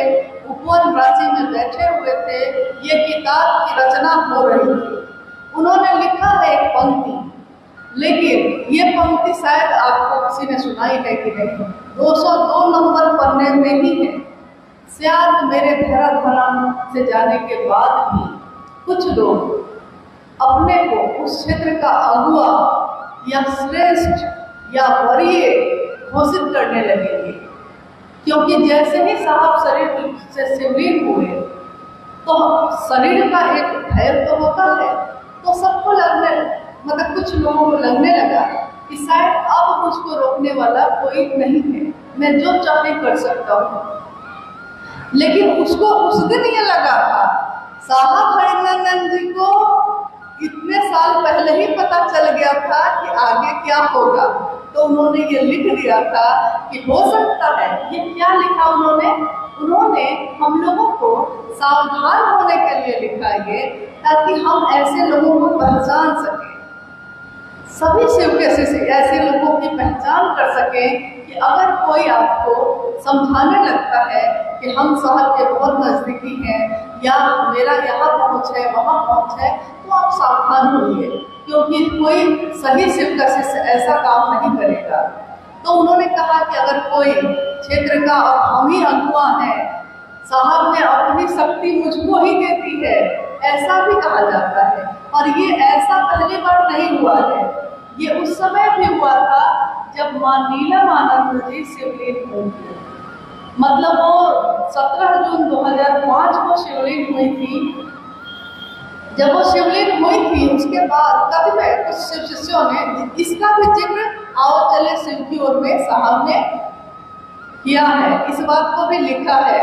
उपवन राशि में बैठे हुए थे, ये किताब की रचना हो रही थी। उन्होंने लिखा है एक पंक्ति, लेकिन ये पंक्ति शायद आपको किसी ने सुनाई है कि नहीं, 202 नंबर पन्ने में ही है। श्याम मेरे धराधाम से जाने के बाद भी कुछ लोग अपने को उस क्षेत्र का अगुआ या श्रेष्ठ या वरीय घोषित करने लगेंगे, क्योंकि जैसे ही साहब शरीर से शिवलीन हुए तो शरीर का एक भय तो होता है, तो सबको लगने, मतलब कुछ लोगों को लगने लगा कि शायद अब मुझको रोकने वाला कोई नहीं है, मैं जो चाहे कर सकता हूँ। लेकिन उसको उस दिन ये लगा था, साहब हरिनंदन जी को इतने साल पहले ही पता चल गया था कि आगे क्या होगा, तो उन्होंने ये लिख दिया था कि हो सकता है। ये क्या लिखा उन्होंने हम लोगों को सावधान होने के लिए लिखा ये, ताकि हम ऐसे लोगों को पहचान सकें, सभी शिव के शिष्य ऐसे लोगों की पहचान कर सकें कि अगर कोई आपको समझाने लगता है कि हम साहब के बहुत नज़दीकी हैं या मेरा यहाँ पहुँच है वहाँ पहुँच है, तो आप सावधान होइए, क्योंकि कोई सही शिव का शिष्य ऐसा काम नहीं करेगा। तो उन्होंने कहा कि अगर कोई क्षेत्र का हम ही अगुआ है, साहब ने अपनी शक्ति मुझको ही दे दी है, ऐसा भी कहा जाता है। और ये ऐसा पहली बार नहीं हुआ है, ये उस समय भी हुआ था जब माँ नीलमानंद जी शिवलीन हुई थी। मतलब वो 17 जून 2005 को शिवलीन हुई थी। जब वो शिवलीन हुई थी उसके बाद कभी कुछ शिव शिष्यों ने इसका भी जिक्र आओ चले शिव की ओर में साहब ने किया है, इस बात को भी लिखा है।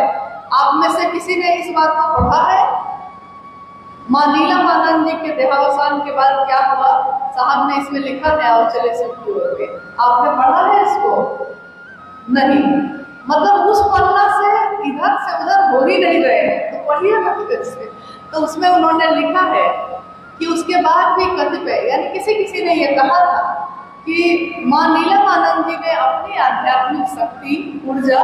आप में से किसी ने इस बात को पढ़ा है? माँ नीलमानंद जी के देहावसान के बाद क्या हुआ, साहब ने इसमें लिखा है आओ चले शिव की ओर में। आपने पढ़ा है इसको? नहीं, मतलब उस पन्ना से इधर से उधर हो ही नहीं रहे हैं, तो पढ़िए ना फिर से। तो उसमें उन्होंने लिखा है कि उसके बाद भी कतिपय, यानी किसी ने ये कहा था कि माँ नीलमानंद जी ने अपनी आध्यात्मिक शक्ति ऊर्जा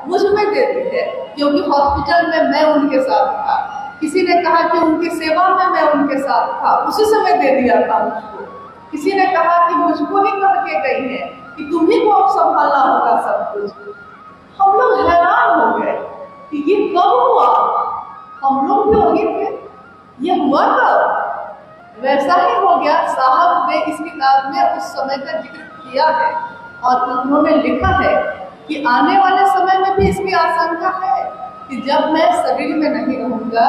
मुझ में दे दी है, क्योंकि हॉस्पिटल में मैं उनके साथ था। किसी ने कहा कि उनकी सेवा में मैं उनके साथ था, उसी समय दे दिया था मुझको। किसी ने कहा कि मुझको ही करके गई है कि तुम्ही को अब संभालना होगा सब कुछ। हम लोग हैरान हो गए कि ये कब हुआ। हम लोग भी वही थे, ये हुआ कब? वैसा ही हो गया। साहब ने इस किताब में उस समय का जिक्र किया है और उन्होंने लिखा है कि आने वाले समय में भी इसकी आशंका है कि जब मैं शरीर में नहीं रहूँगा,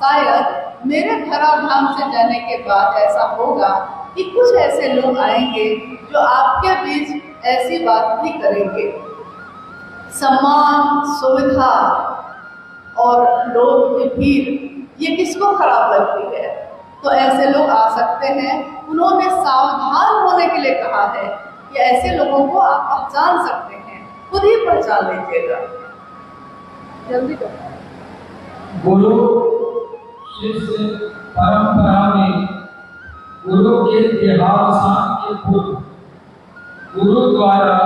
शायद मेरे धराधाम से जाने के बाद ऐसा होगा कि कुछ ऐसे लोग आएंगे जो आपके बीच ऐसी बात भी करेंगे। सम्मान, सुविधा और लोग की भीड़ ये किसको खराब लगती है? तो ऐसे लोग आ सकते हैं। उन्होंने सावधान होने के लिए कहा है कि ऐसे लोगों को आप पहचान सकते हैं, खुद ही पहचान लीजिएगा। जल्दी करो। गुरु शिष्य परंपरा में गुरु के देहावसान के पूर्व गुरु द्वारा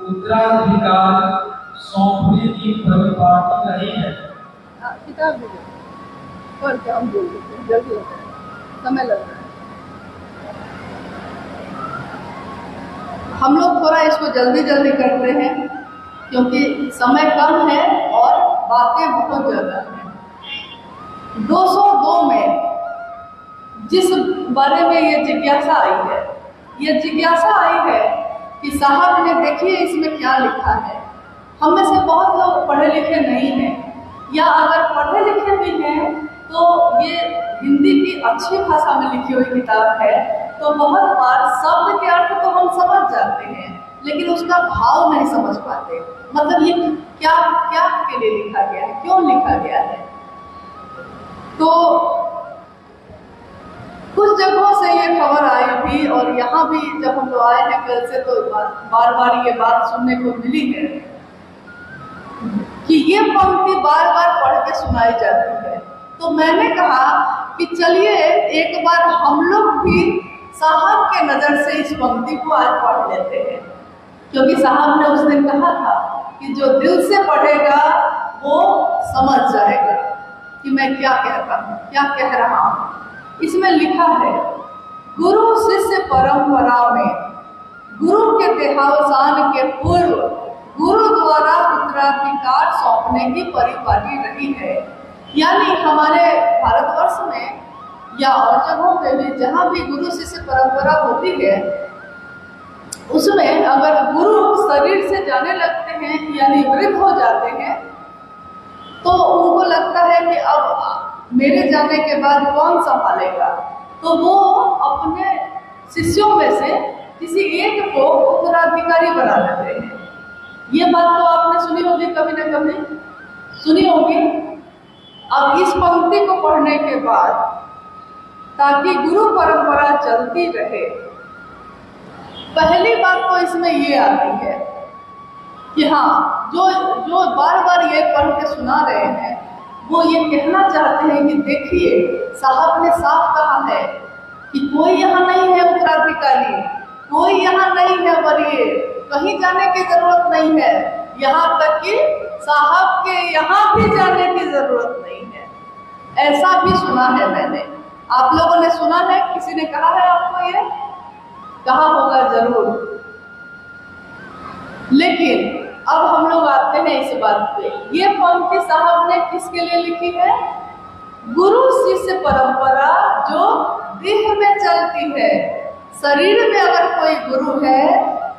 उत्तराधिकार सौंपने की परिपाटी नहीं है। किताब दीजिए, पढ़ के हम बोल देते हैं, जल्दी होता है, समय लग रहा है। हम लोग थोड़ा इसको जल्दी जल्दी करते हैं क्योंकि समय कम है और बातें बहुत ज़्यादा हैं। 202 में जिस बारे में ये जिज्ञासा आई है, ये जिज्ञासा आई है कि साहब ने देखिए इसमें क्या लिखा है। हम में से बहुत लोग पढ़े लिखे नहीं हैं, या अगर पढ़े लिखे भी हैं तो ये हिंदी की अच्छी भाषा में लिखी हुई किताब है, तो बहुत बार शब्द के अर्थ तो हम समझ जाते हैं लेकिन उसका भाव नहीं समझ पाते। मतलब ये क्या क्या के लिए लिखा गया है, क्यों लिखा गया है। तो कुछ जगहों से ये खबर आई थी और यहाँ भी जब हम लोग आए हैं कल से तो बार बार ये बात सुनने को मिली है कि ये पंक्ति बार बार पढ़ के सुनाई जाती है। तो मैंने कहा कि चलिए एक बार हम लोग भी साहब के नज़र से इस पंक्ति को आज पढ़ लेते हैं, क्योंकि साहब ने उस दिन कहा था कि जो दिल से पढ़ेगा वो समझ जाएगा कि मैं क्या कहता हूँ, क्या कह रहा हूँ। इसमें लिखा है, गुरु शिष्य परंपरा में गुरु के देहावसान के पूर्व गुरु द्वारा उत्तराधिकार सौंपने की परिपाटी रही है। यानी हमारे भारतवर्ष में या और जगहों पे भी जहाँ भी गुरु शिष्य परंपरा होती है, उसमें अगर गुरु शरीर से जाने लगते हैं यानी वृद्ध हो जाते हैं तो उनको लगता है कि अब मेरे जाने के बाद कौन संभालेगा, तो वो अपने शिष्यों में से किसी एक को उत्तराधिकारी बना लेते हैं। ये बात तो आपने सुनी होगी, कभी न कभी सुनी होगी। अब इस पंक्ति को पढ़ने के बाद ताकि गुरु परंपरा चलती रहे, पहली बात तो इसमें ये आती है कि हाँ, जो बार बार ये पढ़ के सुना रहे हैं वो ये कहना चाहते हैं कि देखिए साहब ने साफ कहा है कि कोई यहाँ नहीं है उत्तराधिकारी, कोई यहाँ नहीं है वरीय, कहीं जाने की जरूरत नहीं है, यहाँ तक कि साहब के यहाँ भी जाने की जरूरत नहीं है। ऐसा भी सुना है मैंने, आप लोगों ने सुना है, किसी ने कहा है आपको, ये कहा होगा जरूर। लेकिन अब हम लोग आते हैं इस बात पे, ये पंक्ति साहब ने किसके लिए लिखी है? गुरु शिष्य परंपरा जो देह में चलती है। शरीर में अगर कोई गुरु है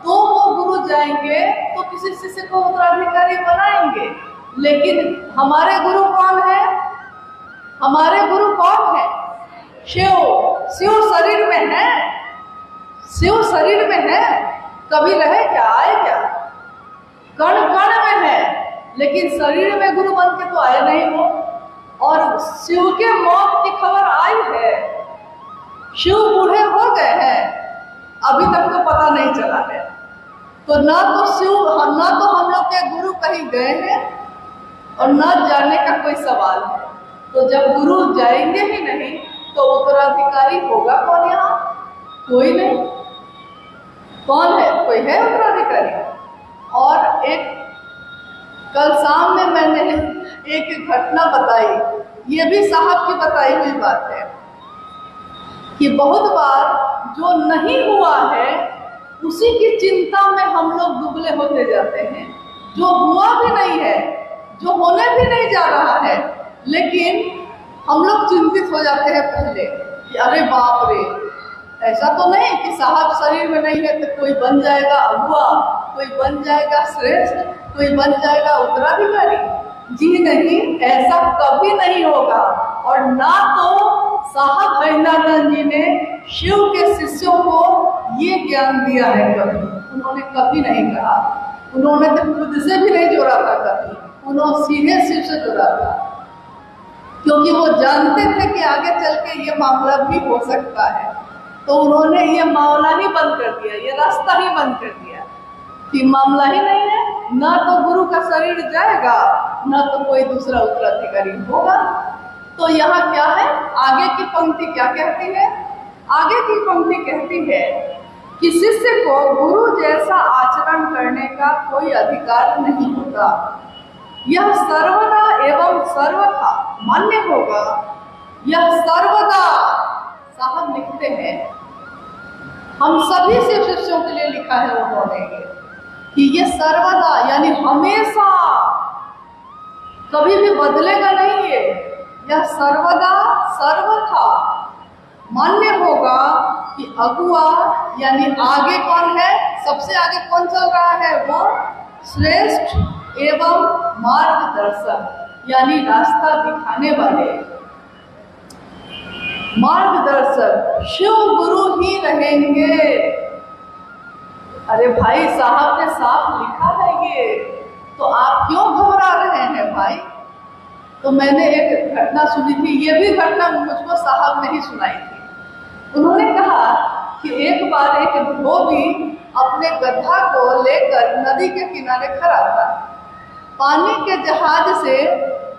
तो वो गुरु जाएंगे तो किसी शिष्य को उत्तराधिकारी बनाएंगे, लेकिन हमारे गुरु कौन है? हमारे गुरु कौन है? शिव। शिव शरीर में है, शिव शरीर में है, कभी रहे क्या, आए क्या? कण कण में है, लेकिन शरीर में गुरु बन के तो आए नहीं हो। और शिव के मौत की खबर आई है, शिव बूढ़े हो गए हैं, अभी तक तो पता नहीं चला है। तो ना तो हम लोग के गुरु कहीं गए हैं और ना जाने का कोई सवाल है। तो जब गुरु जाएंगे ही नहीं तो उत्तराधिकारी होगा कौन यहाँ? कोई नहीं। कौन है? कोई है उत्तराधिकारी? और एक कल शाम में मैंने एक घटना बताई, ये भी साहब की बताई हुई बात है कि बहुत बार जो नहीं हुआ है उसी की चिंता में हम लोग दुबले होते जाते हैं। जो हुआ भी नहीं है, जो होने भी नहीं जा रहा है, लेकिन हम लोग चिंतित हो जाते हैं पहले कि अरे बाप रे, ऐसा तो नहीं कि साहब शरीर में नहीं है तो कोई बन जाएगा अगुआ, कोई बन जाएगा श्रेष्ठ, कोई बन जाएगा उत्तराधिकारी। जी नहीं, ऐसा कभी नहीं होगा। और ना तो साहब हरिनारायण जी ने शिव के शिष्यों को ये ज्ञान दिया है कभी, उन्होंने कभी नहीं कहा। उन्होंने तो खुद से भी नहीं जोड़ा था कभी, उन्होंने सीधे शिव से जोड़ा था, क्योंकि वो जानते थे कि आगे चल के ये मामला भी हो सकता है। तो उन्होंने ये मामला ही बंद कर दिया, ये रास्ता ही बंद कर दिया कि मामला ही नहीं है, ना तो गुरु का शरीर जाएगा, ना तो कोई दूसरा उत्तराधिकारी होगा। तो यहाँ क्या है, आगे की पंक्ति क्या कहती है? आगे की पंक्ति कहती है कि शिष्य को गुरु जैसा आचरण करने का कोई अधिकार नहीं होता। यह सर्वदा एवं सर्वथा मान्य होगा। यह सर्वदा, साहब लिखते हैं, हम सभी शिव शिष्यों के लिए लिखा है उन्होंने कि ये सर्वदा यानी हमेशा, कभी भी बदलेगा नहीं ये। यह सर्वदा सर्वथा मान्य होगा कि अगुआ यानी आगे कौन है, सबसे आगे कौन चल रहा है, वो श्रेष्ठ एवं मार्गदर्शक यानी रास्ता दिखाने वाले, मार्गदर्शक शिव गुरु ही रहेंगे। अरे भाई, साहब ने साफ लिखा है ये, तो आप क्यों घबरा रहे हैं भाई? तो मैंने एक घटना सुनी थी, ये भी घटना मुझको साहब ने ही सुनाई थी। उन्होंने कहा कि एक बार एक धोबी अपने गधा को लेकर नदी के किनारे खड़ा था। पानी के जहाज से,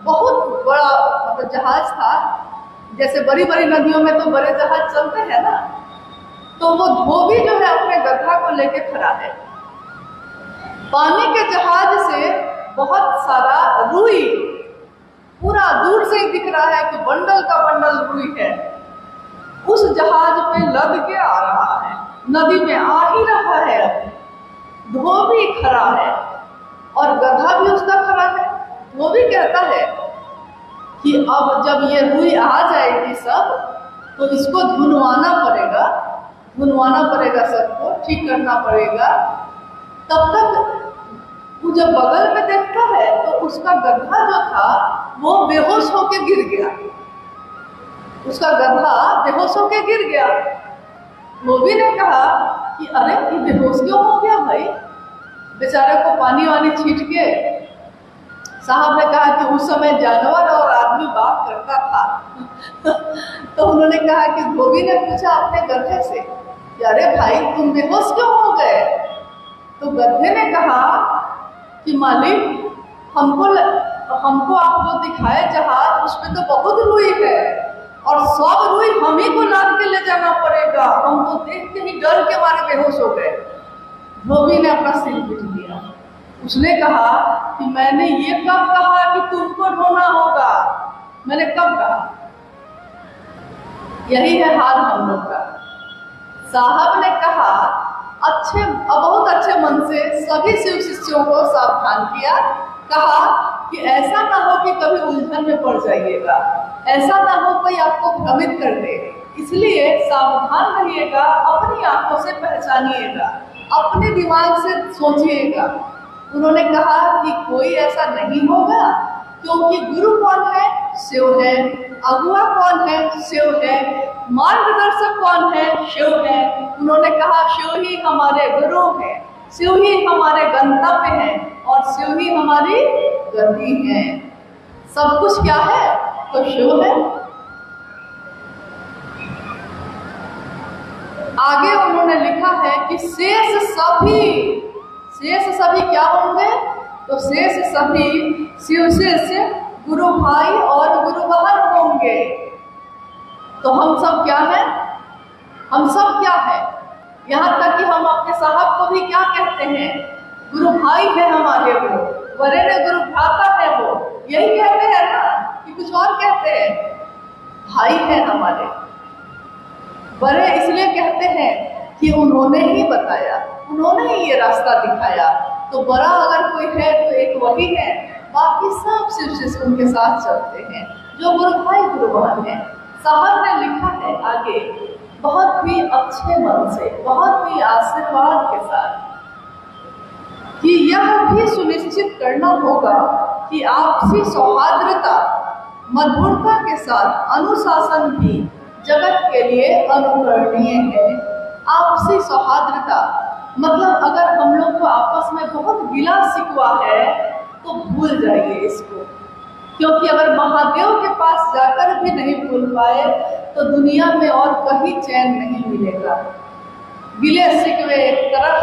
बहुत बड़ा मतलब जहाज था, जैसे बड़ी बड़ी नदियों में तो बड़े जहाज चलते हैं ना, तो वो धोबी जो है अपने गधा को लेके खड़ा है। पानी के जहाज से बहुत सारा रुई पूरा दूर से ही दिख रहा है कि बंडल का बंडल रुई है, उस जहाज पे लद के आ रहा है, नदी में आ ही रहा है। धोबी खड़ा है और गधा भी उसका खड़ा है। धोबी कहता है कि अब जब ये रुई आ जाएगी सब, तो इसको धुनवाना पड़ेगा सबको, ठीक करना पड़ेगा। तब तक वो जब बगल में देखता है तो उसका गधा जो था वो बेहोश होके गिर गया, उसका गधा बेहोश होके गिर गया। धोबी ने कहा कि अरे ये बेहोश क्यों हो गया भाई? बेचारे को पानी वानी छीट के। साहब ने कहा कि उस समय जानवर और आदमी बात करता था। तो उन्होंने कहा कि धोबी ने पूछा अपने गधे से कि अरे भाई तुम बेहोश क्यों हो गए? तो गधे ने कहा कि मालिक, हमको आप जो दिखाए जहाज, उसमें तो बहुत रुई है और सब रुई हम ही को लाद के ले जाना पड़ेगा, हम तो देख के ही डर के मारे बेहोश हो गए। धोबी ने अपना सिर पीट दिया। उसने कहा कि मैंने ये कब कहा कि तुमको ढोना होगा? मैंने कब कहा? यही है हाल हम लोग का। साहब ने कहा बहुत अच्छे मन से सभी शिव शिष्यों को सावधान किया, कहा कि ऐसा ना हो कि कभी उलझन में पड़ जाइएगा, ऐसा ना हो कोई आपको भ्रमित कर दे, इसलिए सावधान रहिएगा, अपनी आंखों से पहचानिएगा, अपने दिमाग से सोचिएगा। उन्होंने कहा कि कोई ऐसा नहीं होगा, क्योंकि गुरु कौन है? शिव है। अगुआ कौन है? शिव है। मार्गदर्शक कौन है? शिव है। उन्होंने कहा शिव ही हमारे गुरु हैं, शिव ही हमारे गंतव्य हैं और शिव ही हमारी गति है। सब कुछ क्या है? तो शिव है। आगे उन्होंने लिखा है कि शेष सभी क्या होंगे? तो शेष सभी शिव से गुरु भाई और गुरु बहन होंगे। तो हम सब क्या हैं? हम सब क्या है? यहाँ तक कि हम अपने साहब को भी क्या कहते हैं? गुरु भाई है हमारे वो, वरेण्य गुरु भ्राता है वो, यही कहते हैं ना कि कुछ और कहते हैं? भाई है हमारे। बड़े इसलिए कहते हैं कि उन्होंने ही बताया, उन्होंने ही ये रास्ता दिखाया। तो बड़ा अगर कोई है तो एक वही है, बाकी सब शिव शिष्य उनके साथ चलते हैं। जो गुरु भाई गुरु बहन है, साहब ने लिखा है आगे बहुत ही अच्छे मन से, बहुत ही आशीर्वाद के साथ कि यह भी सुनिश्चित करना होगा कि आपसी सौहार्दता मधुरता के साथ अनुशासन भी जगत के लिए अनुकरणीय है। आपसी सौहार्दता मतलब अगर हम लोग को आपस में बहुत गिला शिकवा है तो भूल जाइए इसको, क्योंकि अगर महादेव के पास जाकर भी नहीं भूल पाए तो दुनिया में और कहीं चैन नहीं मिलेगा। गिले शिकवे एक तरफ,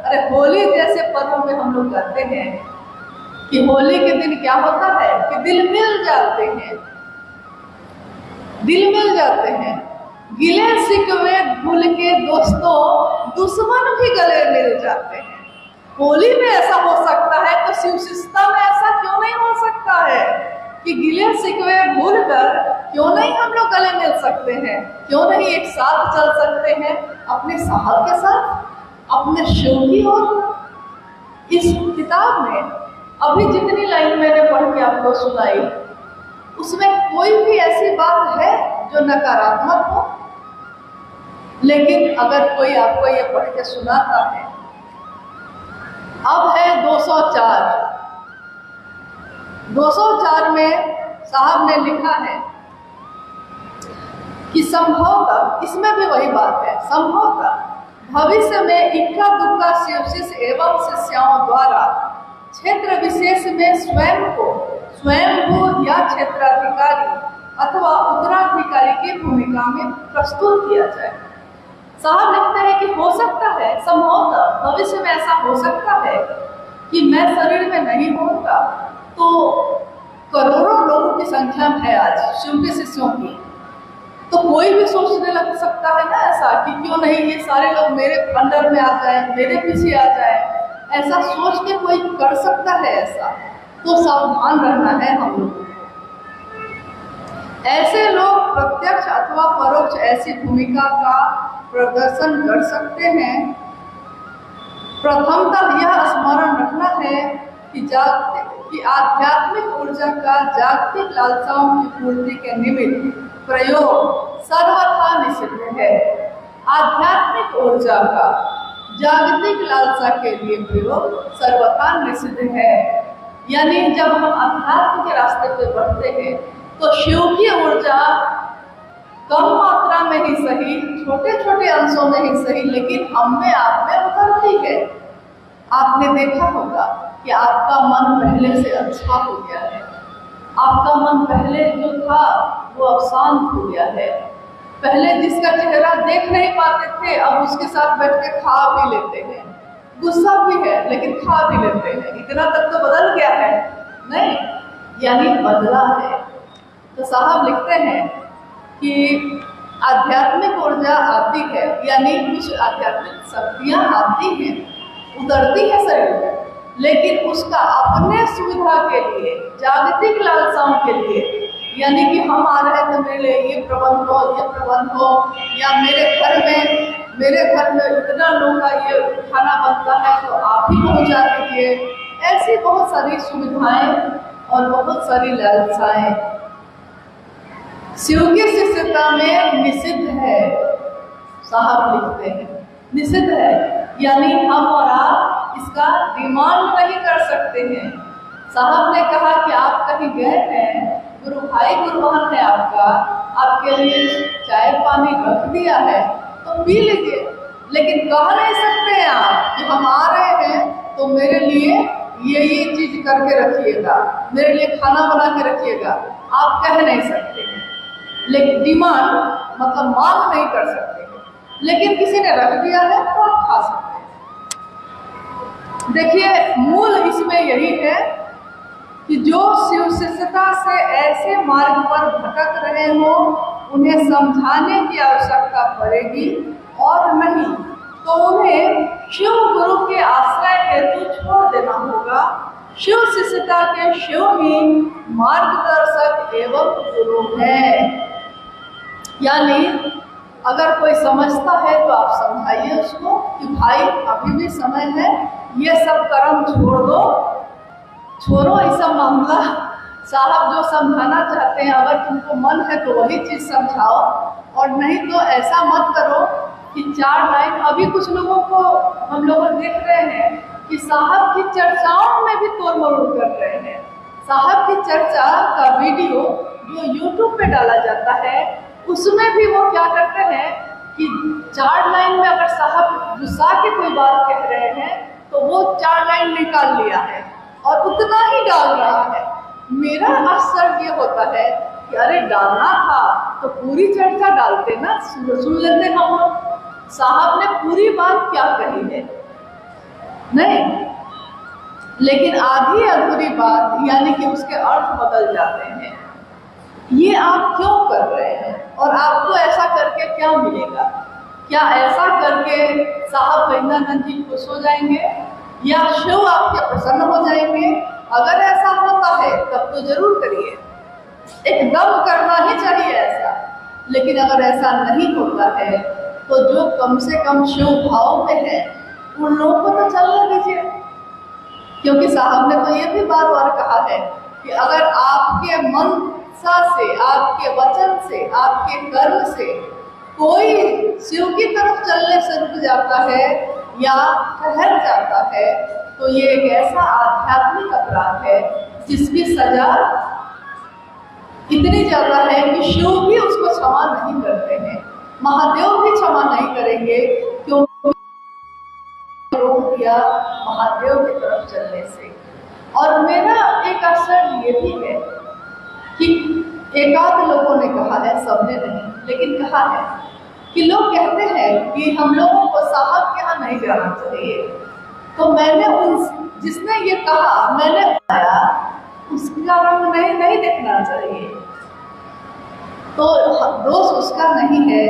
अरे होली जैसे पर्व में हम लोग कहते हैं कि होली के दिन क्या होता है कि दिल मिल जाते हैं, दिल मिल जाते हैं। गिले शिकवे भूल के दोस्तों दुश्मन भी गले मिल जाते हैं। होली में ऐसा हो सकता है तो शिव शिष्टता में ऐसा क्यों नहीं हो सकता है कि गिले शिकवे भूल कर क्यों नहीं हम लोग गले मिल सकते हैं, क्यों नहीं एक साथ चल सकते हैं अपने साहब के साथ, अपने शिव की ओर। इस किताब में अभी जितनी लाइन मैंने पढ़ के आपको सुनाई उसमें कोई भी ऐसी बात है जो नकारात्मक हो, लेकिन अगर कोई आपको ये पढ़ के सुनाता है। अब है 204। 204 में साहब ने लिखा है कि संभवतः, इसमें भी वही बात है, संभवतः भविष्य में इक्का दुक्का शिवशिष्य एवं शिष्याओं द्वारा क्षेत्र विशेष में स्वयं को स्वयंभू या क्षेत्राधिकारी अथवा उत्तराधिकारी की भूमिका में प्रस्तुत किया जाए। साहब लिखते हैं कि हो सकता है, संभवतः भविष्य में ऐसा हो सकता है कि मैं शरीर में नहीं होऊंगा तो करोड़ों लोगों की संख्या है आज शिव के शिष्यों की, तो कोई भी सोचने लग सकता है ना ऐसा कि क्यों नहीं ये सारे लोग मेरे अंडर में आ जाए, मेरे पीछे आ जाए, ऐसा सोच के कोई कर सकता है ऐसा। तो सावधान रहना है हम लोगों को। ऐसे लोग प्रत्यक्ष अथवा परोक्ष ऐसी भूमिका का प्रदर्शन कर सकते हैं। प्रथमतः यह स्मरण रखना है कि आध्यात्मिक ऊर्जा का जागतिक लालसाओं की पूर्ति के निमित्त प्रयोग सर्वथा निषिद्ध है। आध्यात्मिक ऊर्जा का जागतिक लालसा के लिए प्रयोग सर्वथा निषिद्ध है। यानी जब हम अध्यात्म के रास्ते पे बढ़ते हैं तो शिव की ऊर्जा कम मात्रा में ही सही, छोटे छोटे अंशों में ही सही, लेकिन हम में आप में उतरती है। आपने देखा होगा कि आपका मन पहले से अच्छा हो गया है, आपका मन पहले जो था वो अब शांत हो गया है। पहले जिसका चेहरा देख नहीं पाते थे अब उसके साथ बैठ के खा भी लेते हैं, गुस्सा भी है लेकिन खा भी लेते हैं। इतना तक तो बदल गया है नहीं, यानी बदला है। तो साहब लिखते हैं कि आध्यात्मिक ऊर्जा आती है, यानी कुछ आध्यात्मिक शक्तियाँ आती हैं, उतरती है शरीर में, लेकिन उसका अपने सुविधा के लिए, जागतिक लालसाओं के लिए, यानी कि हम आ रहे थे मेरे लिए ये प्रबंध हो, ये प्रबंध हो, या मेरे घर में इतना लोगों का ये खाना बनता है तो आप ही पहुँचा दीजिए। ऐसी बहुत सारी सुविधाएं और बहुत सारी लालसाएं शिव की शिष्यता में निषिद्ध है। साहब लिखते हैं निषिद्ध है, यानी हम और आप इसका डिमांड नहीं कर सकते हैं। साहब ने कहा कि आप कहीं गए हैं, गुरु भाई गुरु बहन है आपके लिए चाय पानी रख दिया है तो पी लीजिए, लेकिन कह नहीं सकते हैं आप कि हम आ रहे हैं तो मेरे लिए ये चीज करके रखिएगा, मेरे लिए खाना बना के रखिएगा, आप कह नहीं सकते हैं। लेकिन डिमांड मतलब मांग नहीं कर सकते हैं, लेकिन किसी ने रख दिया है तो आप खा सकते हैं। देखिए मूल इसमें यही है कि जो शिव शिष्यता से ऐसे मार्ग पर भटक रहे हो उन्हें समझाने की आवश्यकता पड़ेगी, और नहीं तो उन्हें शिव गुरु के आश्रय हेतु छोड़ देना होगा। शिव शिष्यता के शिव ही मार्गदर्शक एवं गुरु है। यानी अगर कोई समझता है तो आप समझाइए उसको कि भाई अभी भी समय है, ये सब कर्म छोड़ दो, छोड़ो ये सब मामला, साहब जो समझाना चाहते हैं, अगर तुमको मन है तो वही चीज़ समझाओ, और नहीं तो ऐसा मत करो कि 4 लाइन। अभी कुछ लोगों को हम लोग देख रहे हैं कि साहब की चर्चाओं में भी तोड़ मरोड़ कर रहे हैं। साहब की चर्चा का वीडियो जो YouTube पे डाला जाता है, उसमें भी वो क्या करते हैं कि 4 लाइन में अगर साहब गुस्सा के कोई बात कह रहे हैं तो वो 4 लाइन निकाल लिया है और उतना ही डाल रहा है। मेरा आश्चर्य ये होता है कि अरे डालना था तो पूरी चर्चा डालते ना, सुन लेते हम लोग साहब ने पूरी बात क्या कही है। नहीं, लेकिन आधी अधूरी बात यानी कि उसके अर्थ बदल जाते हैं। ये आप क्यों कर रहे हैं और आपको ऐसा करके क्या मिलेगा? क्या ऐसा करके साहब वृंदानंद जी खुश हो जाएंगे या शिव आपके प्रसन्न हो जाएंगे? अगर ऐसा होता है तब तो जरूर करिए, एकदम करना ही चाहिए ऐसा। लेकिन अगर ऐसा नहीं होता है तो जो कम से कम शिव भाव में है उन लोगों को तो चलने दीजिए, क्योंकि साहब ने तो ये भी बार बार कहा है कि अगर आपके मनसा से, आपके वचन से, आपके कर्म से कोई शिव की तरफ चलने से रुक जाता है या ठहर जाता है तो ये एक ऐसा आध्यात्मिक अपराध है जिसकी सजा इतनी ज्यादा है कि शिव भी उसको क्षमा नहीं करते हैं, महादेव भी क्षमा नहीं करेंगे, क्योंकि रोक दिया महादेव की तरफ चलने से। और मेरा एक आश्चर्य ये भी है कि एकाध लोगों ने कहा है, सबने नहीं, लेकिन कहा है कि लोग कहते हैं कि हम लोगों को साहब के यहाँ नहीं जाना चाहिए। तो मैंने जिसने ये कहा, मैंने बताया उसका रंग नहीं देखना चाहिए। तो दोष उसका नहीं है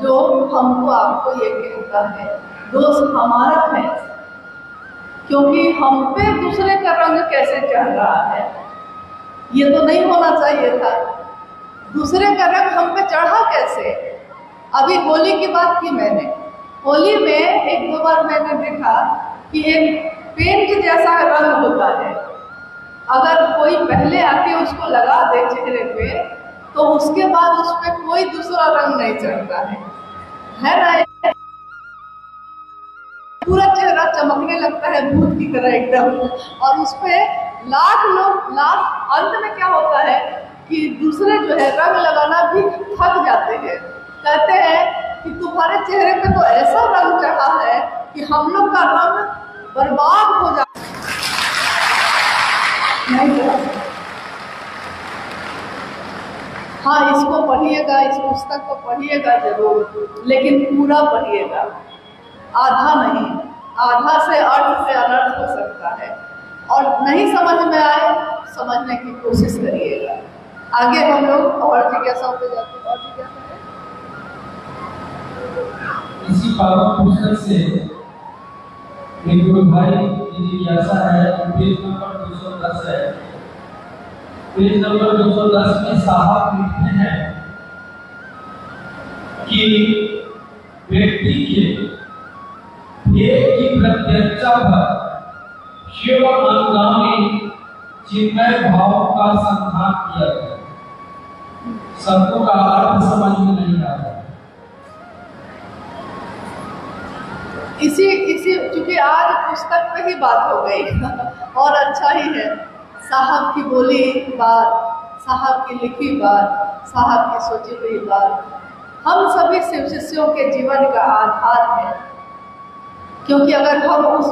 जो हमको आपको ये कहता है, दोष हमारा है, क्योंकि हम पे दूसरे का रंग कैसे चढ़ रहा है, ये तो नहीं होना चाहिए था। दूसरे का रंग हम पे चढ़ा कैसे? अभी होली की बात की मैंने, होली में 1-2 बार मैंने देखा कि एक पेंट जैसा रंग होता है, अगर कोई पहले आके उसको लगा दे चेहरे पे तो उसके बाद उस पर कोई दूसरा रंग नहीं चढ़ता है ना? पूरा चेहरा चमकने लगता है भूत की तरह एकदम, और उस पे लाख अंत में क्या होता है कि दूसरे जो है रंग लगाना भी थक जाते हैं, कहते हैं कि तुम्हारे चेहरे पे तो ऐसा रंग चढ़ा है कि हम लोग का रंग बर्बाद हो जाता नहीं। हाँ, इसको पढ़िएगा, इस पुस्तक को पढ़िएगा जरूर, लेकिन पूरा पढ़िएगा, आधा नहीं। आधा से अर्थ से अनर्थ हो सकता है, और नहीं समझ में आए समझने की कोशिश करिएगा। आगे हम लोग और जिज्ञासाओं पे जाते हैं। और जिज्ञासा है इसी पावन पुस्तक से एक गुरु भाई की जिज्ञासा है, पेज नंबर 210 है। पेज नंबर 210 में साहब लिखते हैं कि व्यक्ति के ध्येय की प्रत्यक्षा पर शिव अनुगामी चिन्मय भाव का संधान किया गया। शब्दों का अर्थ समझ में नहीं आ रहा। इसी चूंकि आज पुस्तक पे ही बात हो गई और अच्छा ही है। साहब की बोली बात, साहब की लिखी बात, साहब की सोची हुई बात हम सभी शिव शिष्यों के जीवन का आधार है, क्योंकि अगर हम उस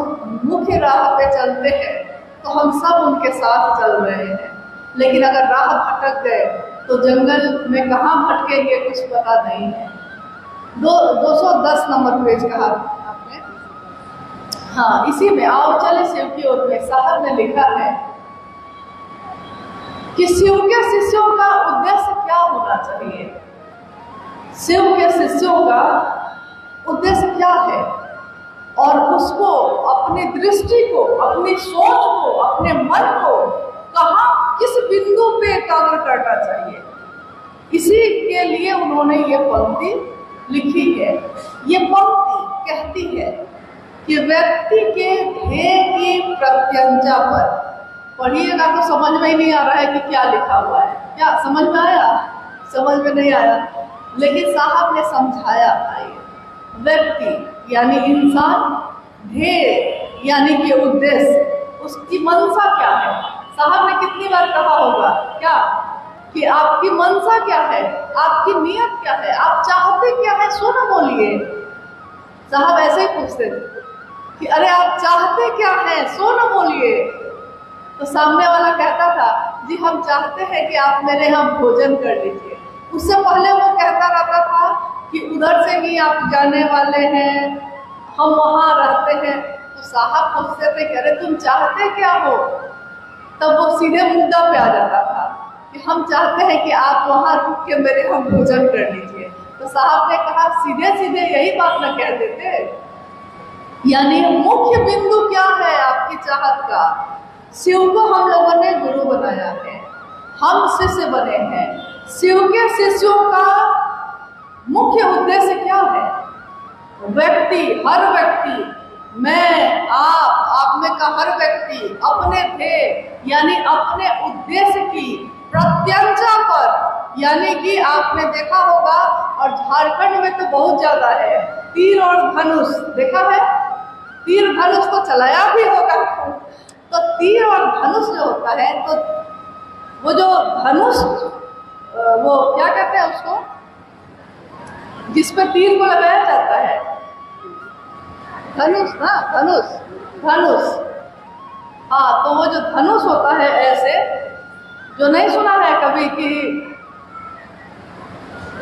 मुख्य राह पे चलते हैं तो हम सब उनके साथ चल रहे हैं, लेकिन अगर राह भटक गए तो जंगल में कहाँ भटकेंगे कुछ पता नहीं है। 210 नंबर पेज कहा आपने। हाँ, इसी में आओ चले शिव की ओर में। साहब ने लिखा है कि शिव के शिष्यों का उद्देश्य क्या होना चाहिए। शिव के शिष्यों का उद्देश्य क्या है, और उसको अपनी दृष्टि को, अपनी सोच को, अपने मन को कहाँ, किस बिंदु पे एकाग्र करना चाहिए, इसी के लिए उन्होंने ये पंक्ति लिखी है। ये पंक्ति कहती है कि व्यक्ति के ध्येय की प्रत्यंचा पर पढ़िएगा तो समझ में ही नहीं आ रहा है कि क्या लिखा हुआ है। क्या समझ में आया? समझ में नहीं आया। लेकिन साहब ने समझाया था ये व्यक्ति यानी इंसान, ध्येय यानी कि उद्देश्य, उसकी मंशा क्या है। साहब ने कितनी बार कहा होगा क्या कि आपकी मंशा क्या है, आपकी नीयत क्या है, आप चाहते क्या है, सो ना बोलिए। साहब ऐसे ही पूछते थे कि अरे आप चाहते क्या है, सो ना बोलिए। तो सामने वाला कहता था जी हम चाहते हैं कि आप मेरे यहाँ भोजन कर लीजिए। उससे पहले वो कहता रहता था कि उधर से ही आप जाने वाले हैं, हम वहाँ रहते हैं। तो साहब पूछते थे कि अरे तुम चाहते क्या हो, तब वो सीधे मुद्दा पे आ जाता था कि हम चाहते हैं कि आप वहाँ रुक के मेरे यहाँ भोजन कर लीजिए। तो साहब ने कहा सीधे सीधे यही बात न कह देते। यानी मुख्य बिंदु क्या है आपकी चाहत का। शिव को हम लोगों ने गुरु बनाया है, हम शिष्य बने हैं। शिव के शिष्यों का मुख्य उद्देश्य क्या है? व्यक्ति, हर व्यक्ति, मैं, आप में का हर व्यक्ति अपने ध्येय यानी अपने उद्देश्य की प्रत्यंचा पर, यानी कि आपने देखा होगा और झारखंड में तो बहुत ज्यादा है, तीर और धनुष देखा है। तीर धनुष तो चलाया भी होगा। तो तीर और धनुष जो होता है, तो वो जो धनुष, वो क्या कहते हैं उसको, जिस पर तीर को लगाया जाता है, धनुष ना, धनुष। हाँ, तो वो जो धनुष होता है ऐसे, जो नहीं सुना है कभी कि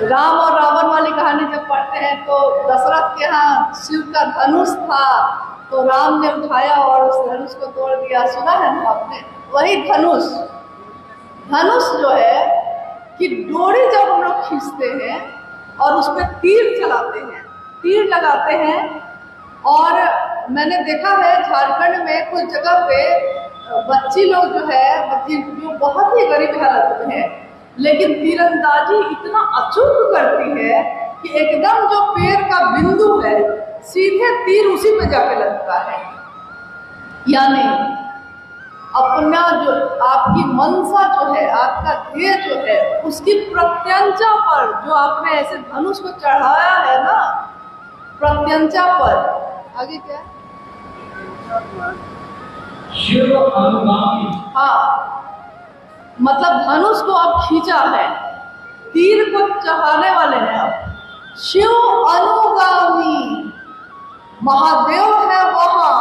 राम और रावण वाली कहानी जब पढ़ते हैं तो दशरथ के यहाँ शिव का धनुष था, तो राम ने उठाया और उस धनुष को तोड़ दिया। सुना है ना आपने? वही धनुष जो है कि डोरी जब हम लोग खींचते हैं और उस पर तीर चलाते हैं, तीर लगाते हैं। और मैंने देखा है झारखंड में कुछ जगह पे बच्ची लोग जो है, बच्ची जो बहुत ही गरीब हालत में है, लेकिन तीरंदाजी इतना अचूक करती है कि एकदम जो पैर का बिंदु है सीधे तीर उसी पे जाके लगता है। यानी अपना जो आपकी मनसा जो है, आपका ध्येय जो है, उसकी प्रत्यंचा पर जो आपने ऐसे धनुष को चढ़ाया है ना, प्रत्यंचा पर। आगे क्या? शिव अनुगामी। हाँ, मतलब धनुष को आप खींचा है, तीर को चढ़ाने वाले हैं आप। शिव अनुगामी, महादेव है वहाँ,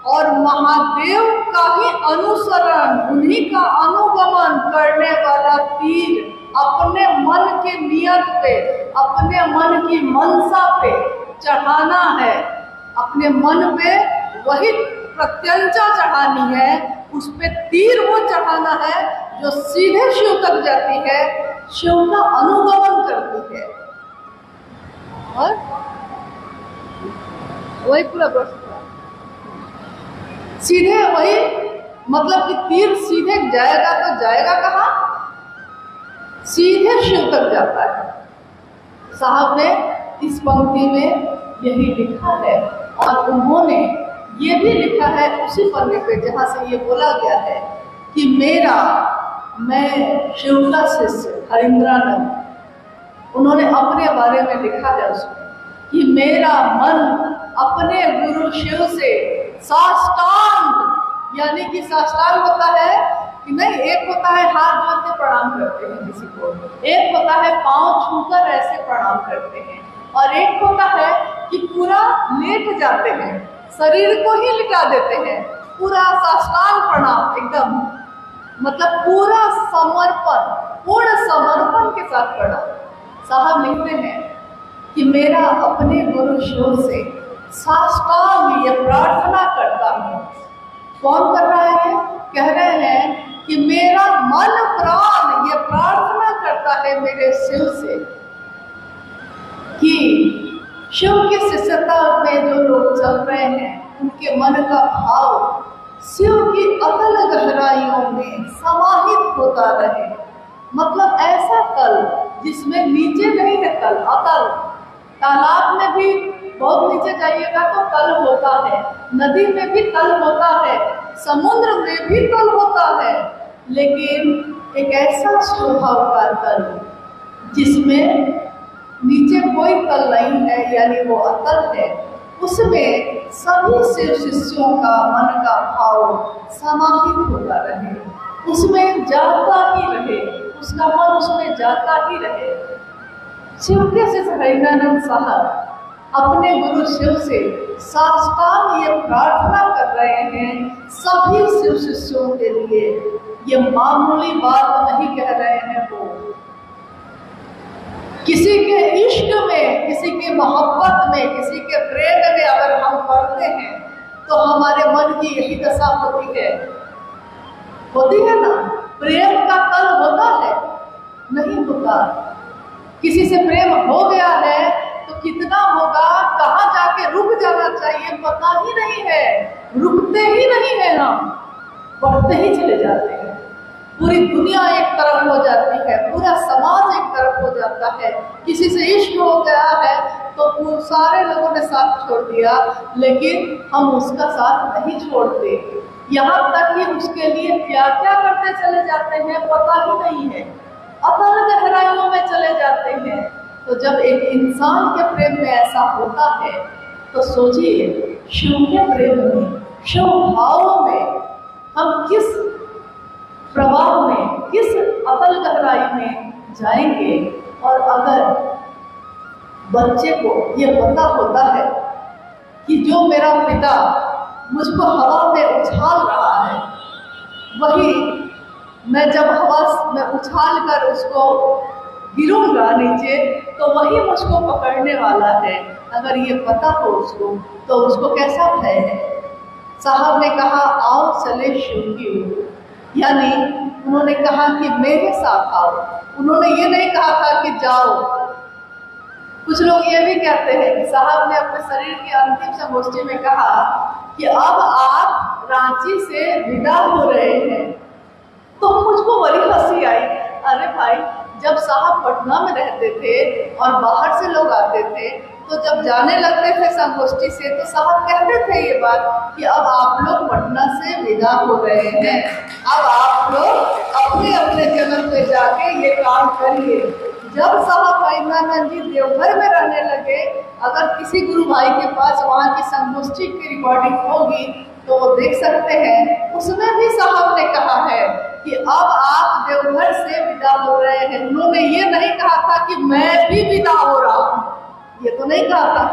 और महादेव का ही अनुसरण, उन्हीं का अनुगमन करने वाला तीर अपने मन के नियत पे, अपने मन की मनसा पे चढ़ाना है। अपने मन पे वही प्रत्यंचा चढ़ानी है, उस पे तीर वो चढ़ाना है जो सीधे शिव तक जाती है, शिव का अनुगमन करती है। और वही पूरा सीधे वही, मतलब कि तीर सीधे जाएगा तो जाएगा कहाँ? सीधे शिव तक जाता है। साहब ने इस पंक्ति में यही लिखा है, और उन्होंने ये भी लिखा है उसी पन्ने पे जहाँ से ये बोला गया है कि मैं शिव का शिष्य हरिंद्रानंद। उन्होंने अपने बारे में लिखा है उसमें कि मेरा मन अपने गुरु शिव से साष्टांग, यानी कि साष्टांग होता है कि नहीं, एक होता है हाथ जोड़ के प्रणाम करते हैं किसी को, एक होता है पांव छूकर ऐसे प्रणाम करते हैं, और एक होता है कि पूरा लेट जाते हैं, शरीर को ही लिटा देते हैं, पूरा साष्टांग प्रणाम एकदम, मतलब पूरा समर्पण, पूर्ण समर्पण के साथ प्रणाम। साहब लिखते हैं कि मेरा अपने गुरु शिव से साष्टांग ये प्रार्थना करता हूँ। कौन कर रहा है? कह रहे हैं कि मेरा मन प्राण ये प्रार्थना करता है मेरे शिव से कि शिव की शिष्यता में जो लोग चल रहे हैं उनके मन का भाव शिव की अतल गहराइयों में समाहित होता रहे। मतलब ऐसा तल जिसमें नीचे नहीं है तल, अतल। तालाब में भी बहुत नीचे जाइएगा तो तल होता है, नदी में भी तल होता है, समुद्र में भी तल होता है, लेकिन एक ऐसा स्वभाव का तल जिसमें नीचे कोई तल नहीं है, यानी वो अतल है, उसमें सभी शिव शिष्यों का मन का भाव समाहित होता रहे, उसमें जाता ही रहे, उसका मन उसमें जाता ही रहे। शिव के शिष्य हरिनानंद साहब अपने गुरु शिव से साष्टांग ये प्रार्थना कर रहे हैं सभी शिव शिष्यों के लिए। ये मामूली बात नहीं कह रहे हैं वो। किसी के इश्क में, किसी की मोहब्बत में, किसी के प्रेम में अगर हम पड़ते हैं तो हमारे मन की यही दशा होती है ना। प्रेम का तल होता है? नहीं होता। किसी से प्रेम हो गया है तो कितना होगा, कहाँ जाके रुक जाना चाहिए पता ही नहीं है, रुकते ही नहीं है, हम बढ़ते ही चले जाते हैं। पूरी दुनिया एक तरफ हो जाती है, पूरा समाज एक तरफ हो जाता है। किसी से इश्क हो गया है तो सारे लोगों ने साथ छोड़ दिया, लेकिन हम उसका साथ नहीं छोड़ते। यहाँ तक कि उसके लिए क्या क्या करते चले जाते हैं पता ही नहीं है, अतल गहराइयों में चले जाते हैं। तो जब एक इंसान के प्रेम में ऐसा होता है तो सोचिए शिव के प्रेम में, शिव भाव में हम किस प्रभाव में, किस अतल गहराई में जाएंगे। और अगर बच्चे को ये पता होता है कि जो मेरा पिता मुझको हवा में उछाल रहा है, वही मैं जब हवा में उछाल कर उसको गिरूंगा नीचे तो वही मुझको पकड़ने वाला है, अगर ये पता हो उसको तो उसको कैसा भय है। साहब ने कहा आओ चले शिव की ओर, यानी उन्होंने कहा कि मेरे साथ आओ। उन्होंने ये नहीं कहा था कि जाओ। कुछ लोग ये भी कहते हैं कि साहब ने अपने शरीर की अंतिम संगोष्ठी में कहा कि अब आप रांची से विदा हो रहे हैं। तो मुझको बड़ी हंसी आई। अरे भाई, जब साहब पटना में रहते थे और बाहर से लोग आते थे तो जब जाने लगते थे संगोष्ठी से तो साहब कहते थे ये बात कि अब आप लोग पटना से विदा हो रहे हैं, अब आप लोग अपने अपने जगह पे जाके ये काम करिए। जब साहब हरिनानंद जी देवघर में रहने लगे, अगर किसी गुरु भाई के पास वहाँ की संगोष्ठी की रिकॉर्डिंग होगी तो वो देख सकते हैं, उसमें भी साहब ने कहा है कि अब आप देवघर से विदा हो रहे हैं। उन्होंने ये नहीं कहा था कि मैं भी विदा हो रहा हूँ, ये तो नहीं कहा था,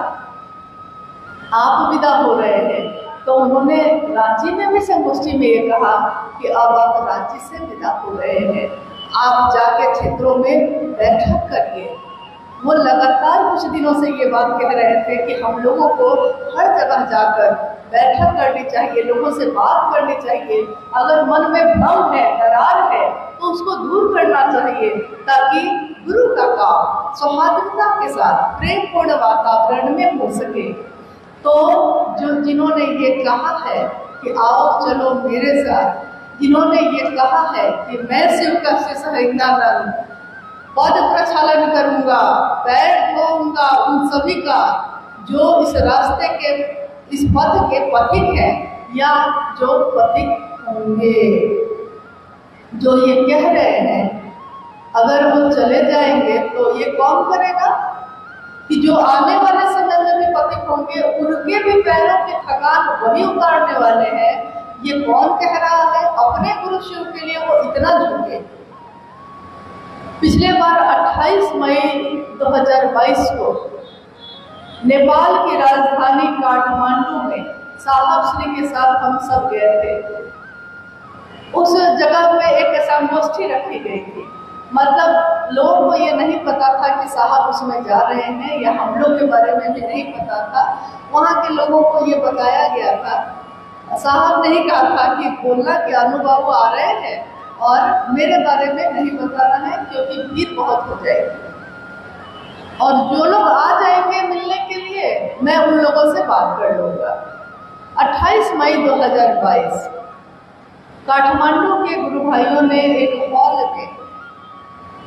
आप विदा हो रहे हैं। तो उन्होंने रांची में भी संगोष्ठी में ये कहा कि अब आप रांची से विदा हो रहे हैं, आप जाके क्षेत्रों में बैठक करिए। वो लगातार कुछ दिनों से ये बात कह रहे थे कि हम लोगों को हर जगह जाकर बैठक करनी चाहिए, लोगों से बात करनी चाहिए। अगर मन में भ्रम है, दरार है तो उसको दूर करना चाहिए, ताकि गुरु का काम सौहार्दता के साथ प्रेमपूर्ण वातावरण में हो सके। तो जिन्होंने ये कहा है कि आओ चलो मेरे साथ, जिन्होंने ये कहा है कि मैं शिव का शिष्य हरिनानंद पद प्रक्षालन करूंगा, पैर धोऊंगा उन सभी का जो इस रास्ते के, इस पथ के पथिक है या जो पथिक होंगे, जो ये कह रहे हैं अगर वो चले जाएंगे तो ये कौन करेगा कि जो आने वाले समय में भी पथिक होंगे उनके भी पैरों की थकान वही उतारने वाले हैं। ये कौन कह रहा है? अपने गुरु शिव के लिए वो इतना झुके। पिछले बार 28 मई 2022 को नेपाल की राजधानी काठमांडू में साहब श्री के साथ हम सब गए थे। उस जगह पे एक संगोष्ठी रखी गई थी। मतलब लोगों को ये नहीं पता था कि साहब उसमें जा रहे हैं, या हम लोग के बारे में भी नहीं पता था। वहाँ के लोगों को ये बताया गया था। साहब ने ही कहा था कि बोलना कि अनु बाबू आ रहे हैं और मेरे बारे में नहीं बताना है क्योंकि भीड़ बहुत हो जाएगी, और जो लोग आ जाएंगे मिलने के लिए मैं उन लोगों से बात कर लूँगा। 28 मई 2022 काठमांडू के गुरु भाइयों ने एक हॉल में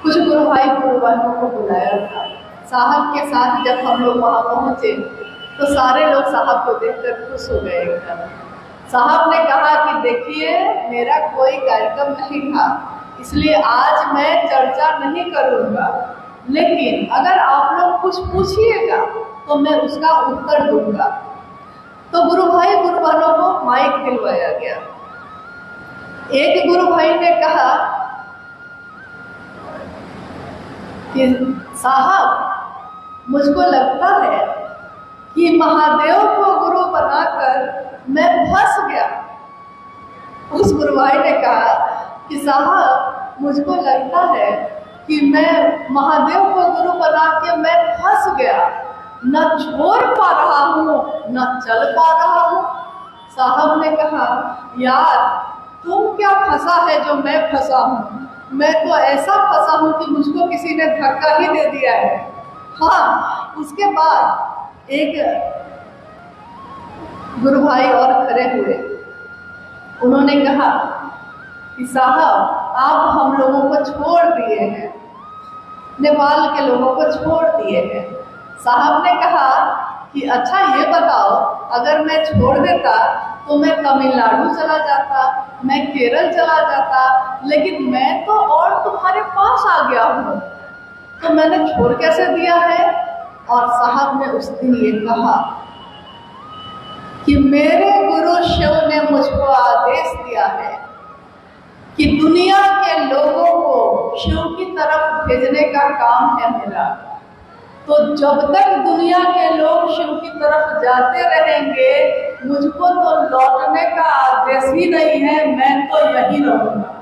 कुछ गुरु भाई गुरु बहनों को बुलाया था। साहब के साथ जब हम लोग वहाँ पहुँचे तो सारे लोग साहब को देखकर खुश हो गए एकदम। साहब ने कहा कि देखिए मेरा कोई कार्यक्रम नहीं था, इसलिए आज मैं चर्चा नहीं करूँगा, लेकिन अगर आप लोग कुछ पूछिएगा तो मैं उसका उत्तर दूंगा। तो गुरु भाई गुरु बहनों को माइक दिलवाया गया। एक गुरु भाई ने कहा कि साहब मुझको लगता है कि महादेव को गुरु बनाकर मैं फंस गया। उस गुरु भाई ने कहा कि साहब मुझको लगता है कि मैं महादेव को गुरु बना के मैं फंस गया, न छोड़ पा रहा हूँ न चल पा रहा हूँ। साहब ने कहा यार तुम क्या फंसा है जो मैं फंसा हूँ, मैं तो ऐसा फंसा हूँ कि मुझको किसी ने धक्का ही दे दिया है। हाँ, उसके बाद एक गुरु भाई और खड़े हुए, उन्होंने कहा कि साहब आप हम लोगों को छोड़ दिए हैं, नेपाल के लोगों को छोड़ दिए हैं। साहब ने कहा कि अच्छा ये बताओ अगर मैं छोड़ देता तो मैं तमिलनाडु चला जाता, मैं केरल चला जाता, लेकिन मैं तो और तुम्हारे पास आ गया हूँ, तो मैंने छोड़ कैसे दिया है। और साहब ने उस दिन ये कहा कि मेरे गुरु शिव ने मुझको आदेश दिया है कि दुनिया के लोगों को शिव की तरफ भेजने का काम है मेरा। तो जब तक दुनिया के लोग शिव की तरफ जाते रहेंगे मुझको तो लौटने का आदेश ही नहीं है, मैं तो यही रहूंगा।